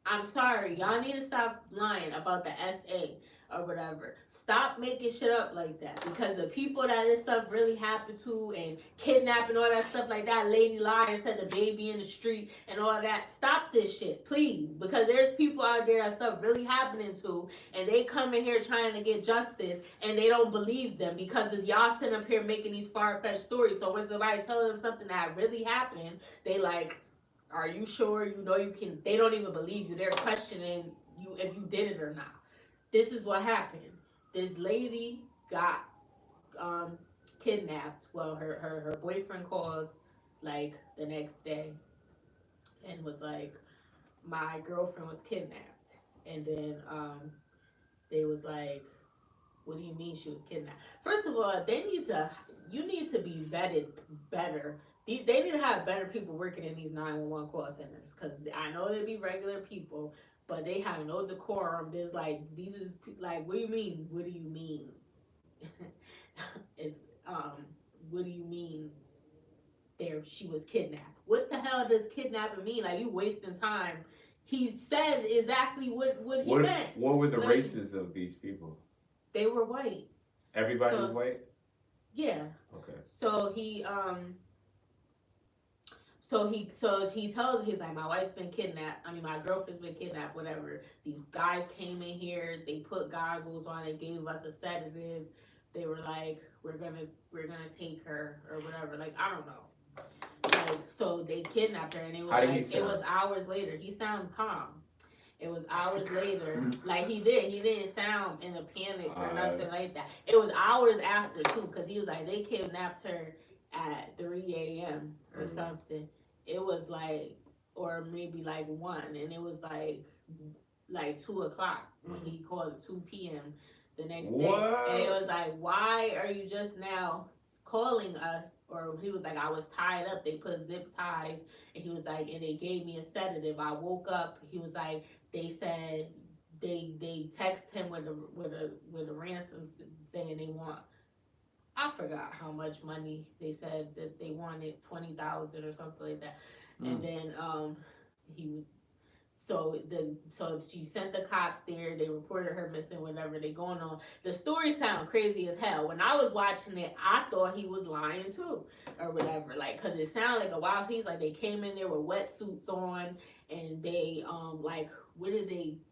I'm sorry. Y'all need to stop lying about the SA or whatever. Stop making shit up like that. Because the people that this stuff really happened to and kidnapping, all that stuff like that, lady lied and said the baby in the street and all that. Stop this shit, please. Because there's people out there that stuff really happening to, and they come in here trying to get justice and they don't believe them because of y'all sitting up here making these far-fetched stories. So when somebody tells them something that really happened, they like, are you sure? You know you can. They don't even believe you. They're questioning you if you did it or not. This is what happened. This lady got kidnapped. Well, her boyfriend called like the next day and was like, my girlfriend was kidnapped. And then they was like, what do you mean she was kidnapped? First of all, you need to be vetted better. They need to have better people working in these 911 call centers, because I know they be regular people, but they have no decorum. There's like, these is like, what do you mean? What do you mean? It's what do you mean? She was kidnapped. What the hell does kidnapping mean? Like, you wasting time. He said exactly what he meant. What were the Like, races of these people? They were white. Everybody So- was white? Yeah. Okay. So he tells her, he's like, my wife's been kidnapped. I mean, my girlfriend's been kidnapped, whatever. These guys came in here, they put goggles on, they gave us a sedative. They were like, we're gonna take her or whatever. Like, I don't know. Like, so they kidnapped her, and it was How did he like, it sound? was hours later. He sounded calm. It was hours later. Like, he didn't sound in a panic or nothing like that. It was hours after too, because he was like, they kidnapped her at 3 a.m. or something. It was like, or maybe like 1, and it was like 2 o'clock when he called at 2 p.m. the next day. What? And it was like, why are you just now calling us? Or he was like, I was tied up. They put zip ties, and he was like, and they gave me a sedative. I woke up. He was like, they said they text him with a ransom saying they want, I forgot how much money. They said that they wanted 20,000 or something like that. And then so she sent the cops there. They reported her missing, whatever. They going on. The story sound crazy as hell. When I was watching it, I thought he was lying too, or whatever. Like, cause it sounded like a wild. He's like, they came in there with wetsuits on, and they like, what did they